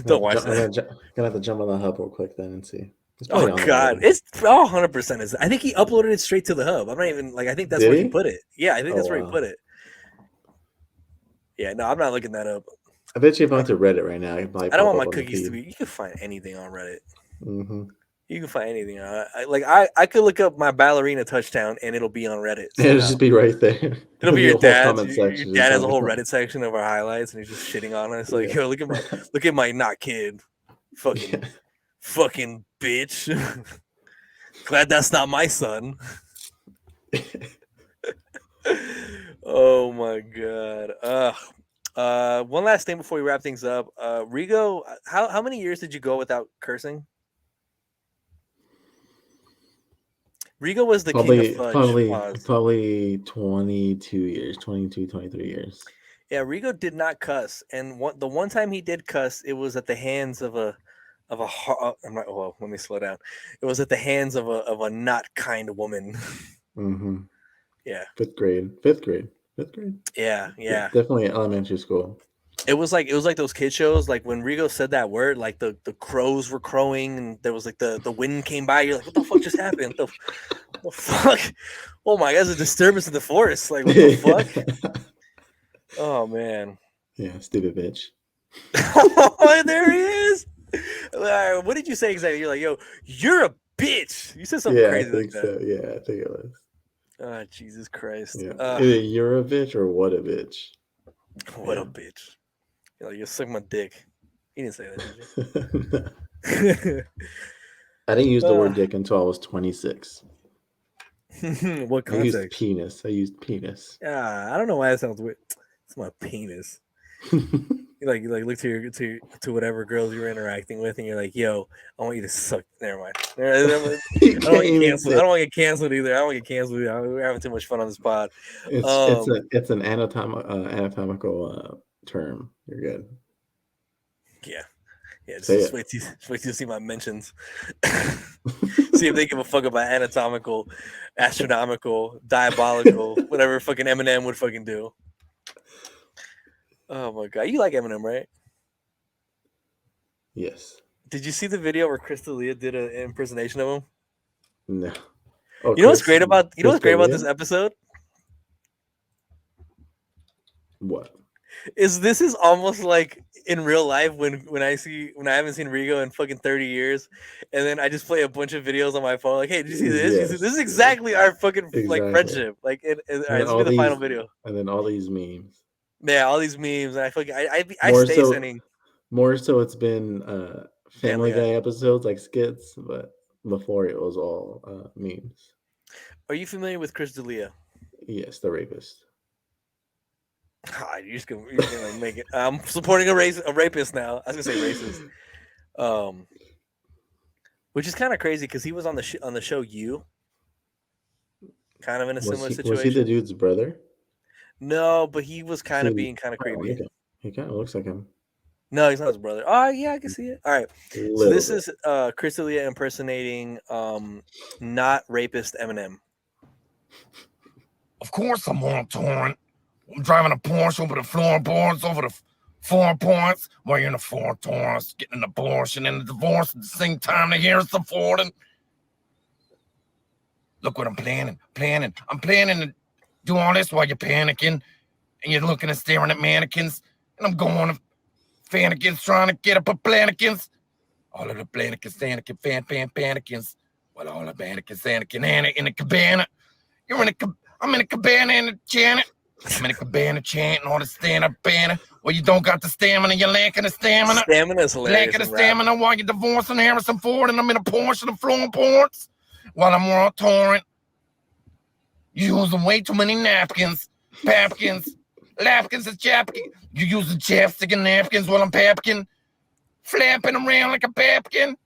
Don't watch that. I'm gonna have to jump on the hub real quick then and see. Oh God, it's 100% is. I think he uploaded it straight to the hub. I'm not even like. I think that's where he put it. Yeah, I think that's where he put it. Yeah, no, I'm not looking that up. I bet you if I went to Reddit right now, I don't want my cookies to be. You can find anything on Reddit. Mm-hmm. You can find anything. I could look up my ballerina touchdown and it'll be on Reddit. It'll just be right there. It'll be your dad's. Your dad has a whole Reddit section of our highlights, and he's just shitting on us. Like, yo, look at my not kid, fucking bitch. Glad that's not my son. Oh my God. One last thing before we wrap things up. Rigo, how many years did you go without cursing? Rigo was the king of fudge. Probably 22 years, 22, 23 years. Yeah, Rigo did not cuss, and the one time he did cuss, it was at the hands of a. Let me slow down. It was at the hands of a not kind woman. Mm-hmm. Yeah. Fifth grade. Yeah. Definitely elementary school. It was like those kid shows, like when Rigo said that word, like the crows were crowing and there was like the wind came by. You're like, what the fuck just happened? What the fuck? Oh my God, there's a disturbance in the forest. Like, what the fuck? Oh man. Yeah, stupid bitch. Oh, there he is. What did you say exactly? You're like, yo, you're a bitch. You said something crazy like that. So. Yeah, I think it was. Oh, Jesus Christ. Yeah. Either you're a bitch or what a bitch. What a bitch. You're like, you suck my dick. You didn't say that, did you? I didn't use the word dick until I was 26. What context? I used penis. Yeah, I don't know why that sounds weird. It's my penis. You look to whatever girls you're interacting with, and you're like, "Yo, I want you to suck." Never mind. I don't want to get canceled. I don't want to get canceled either. We're having too much fun on this pod. It's an anatomical term. You're good. Yeah. Just wait till you see my mentions. See if they give a fuck about anatomical, astronomical, diabolical, whatever fucking Eminem would fucking do. Oh my God, you like Eminem, right? Yes. Did you see the video where Crystalia did an impersonation of him? No. You know what's great about this episode? What? This is almost like in real life when I haven't seen Rigo in fucking 30 years, and then I just play a bunch of videos on my phone. Like, hey, did you see this? Yes. This is exactly our fucking like friendship. Like, all right, this will be the final video. And then all these memes. Yeah, all these memes. And I feel like I stay sending. More so, it's been Family Guy episodes like skits, but before it was all memes. Are you familiar with Crystalia? Yes, the rapist. You're just gonna make it. I'm supporting a rapist now. I was gonna say racist. Which is kind of crazy because he was on the show You. Kind of in a similar situation. Was he the dude's brother? No, but he was kind of being kind of creepy. He kind of looks like him. No, he's not his brother. Oh yeah, I can see it. All right. So this is Crystalia impersonating not rapist Eminem. Of course I'm on torrent. I'm driving a Porsche over the floorboards, over the 4 points, while you're in the 4 Taurus, getting an abortion and a divorce at the same time to hear us affording. Look what I'm planning. I'm planning to do all this while you're panicking and you're looking and staring at mannequins And I'm going to Fannikins trying to get up a Plannikins. All of the Plannikins, Anakin, Panikins. Well, all the Panikins, Anakin, Anna in the cabana. I'm in a cabana in the Janet. I'm in a cabana chanting on the stand-up banner. Well, you don't got the stamina, you're lacking the stamina. Stamina's hilarious. Lacking the stamina while you're divorcing Harrison Ford, and I'm in a Porsche and flowing ports while I'm on torrent. You using way too many napkins, papkins, lapkins and chapkins. You using chapstick and napkins while I'm papkin, flapping around like a papkin,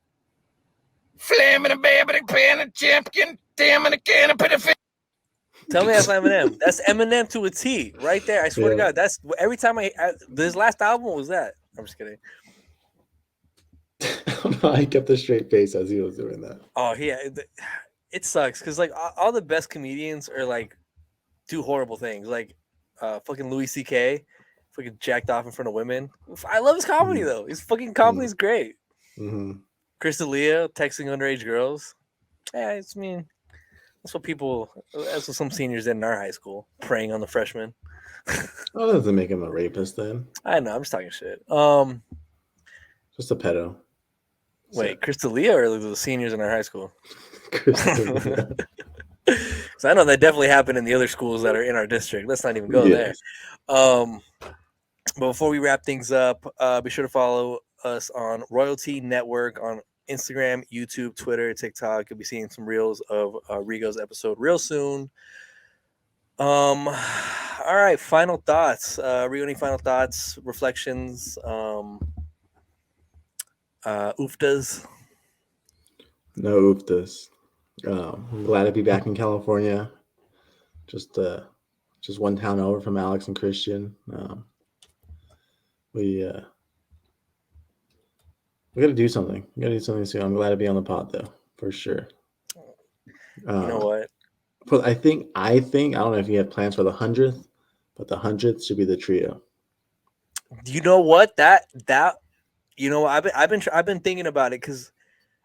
flamming a babbing pan and chapkin, damn in a can of pedophilia. Tell me that's Eminem. That's Eminem to a T, right there. I swear to God, that's every time his last album was that. I'm just kidding. I don't know how he kept a straight face as he was doing that. Oh yeah, it sucks because like all the best comedians are like do horrible things. Like fucking Louis C.K. fucking jacked off in front of women. I love his comedy though. His fucking comedy is great. Mm-hmm. Chris D'Elia texting underage girls. Yeah, that's what some seniors did in our high school, preying on the freshmen. Oh, that doesn't make him a rapist then. I know, I'm just talking shit. Just a pedo. Wait, Chris D'Elia or the seniors in our high school? Chris D'Elia. So I know that definitely happened in the other schools that are in our district. Let's not even go there. But before we wrap things up, be sure to follow us on RoyalTea Network on Instagram, YouTube, Twitter, TikTok. You'll be seeing some reels of Rigo's episode real soon. All right, final thoughts. Rigo, any final thoughts, reflections, ooftas? No ooftas. I'm glad to be back in California. Just one town over from Alex and Christian. We got to do something. We got to do something soon. I'm glad to be on the pod though, for sure. You know what? But I think I don't know if you have plans for the 100th, but the 100th should be the trio. You know what? I've been thinking about it because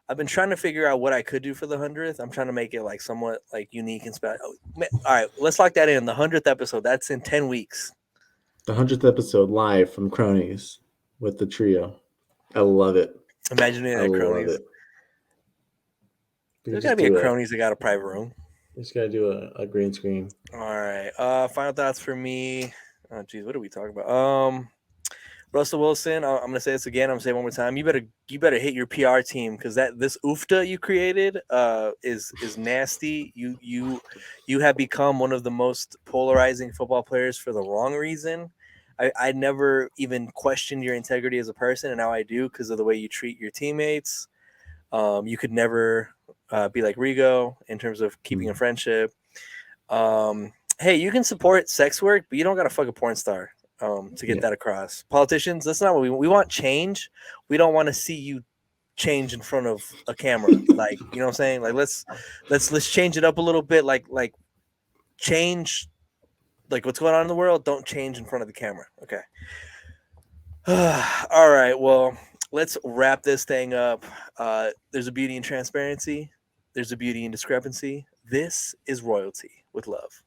I've been trying to figure out what I could do for the 100th. I'm trying to make it like somewhat like unique and special. All right, let's lock that in. The 100th episode. That's in 10 weeks. The 100th episode live from Cronies with the trio. I love it. Imagine it at Cronies. There's got to be a Cronies that got a private room. You just got to do a green screen. All right. Final thoughts for me. Oh, geez, what are we talking about? Russell Wilson. I'm gonna say this again. I'm gonna say it one more time. You better hit your PR team because this oofta you created is nasty. You have become one of the most polarizing football players for the wrong reason. I never even questioned your integrity as a person, and now I do because of the way you treat your teammates. You could never be like Rigo in terms of keeping a friendship. Hey, you can support sex work, but you don't gotta fuck a porn star to get that across. Politicians, that's not what we want. Change. We don't want to see you change in front of a camera. Like, you know what I'm saying? Like let's change it up a little bit. Like change. Like what's going on in the world, don't change in front of the camera. Okay. All right. Well, let's wrap this thing up. There's a beauty in transparency. There's a beauty in discrepancy. This is RoyalTea with love.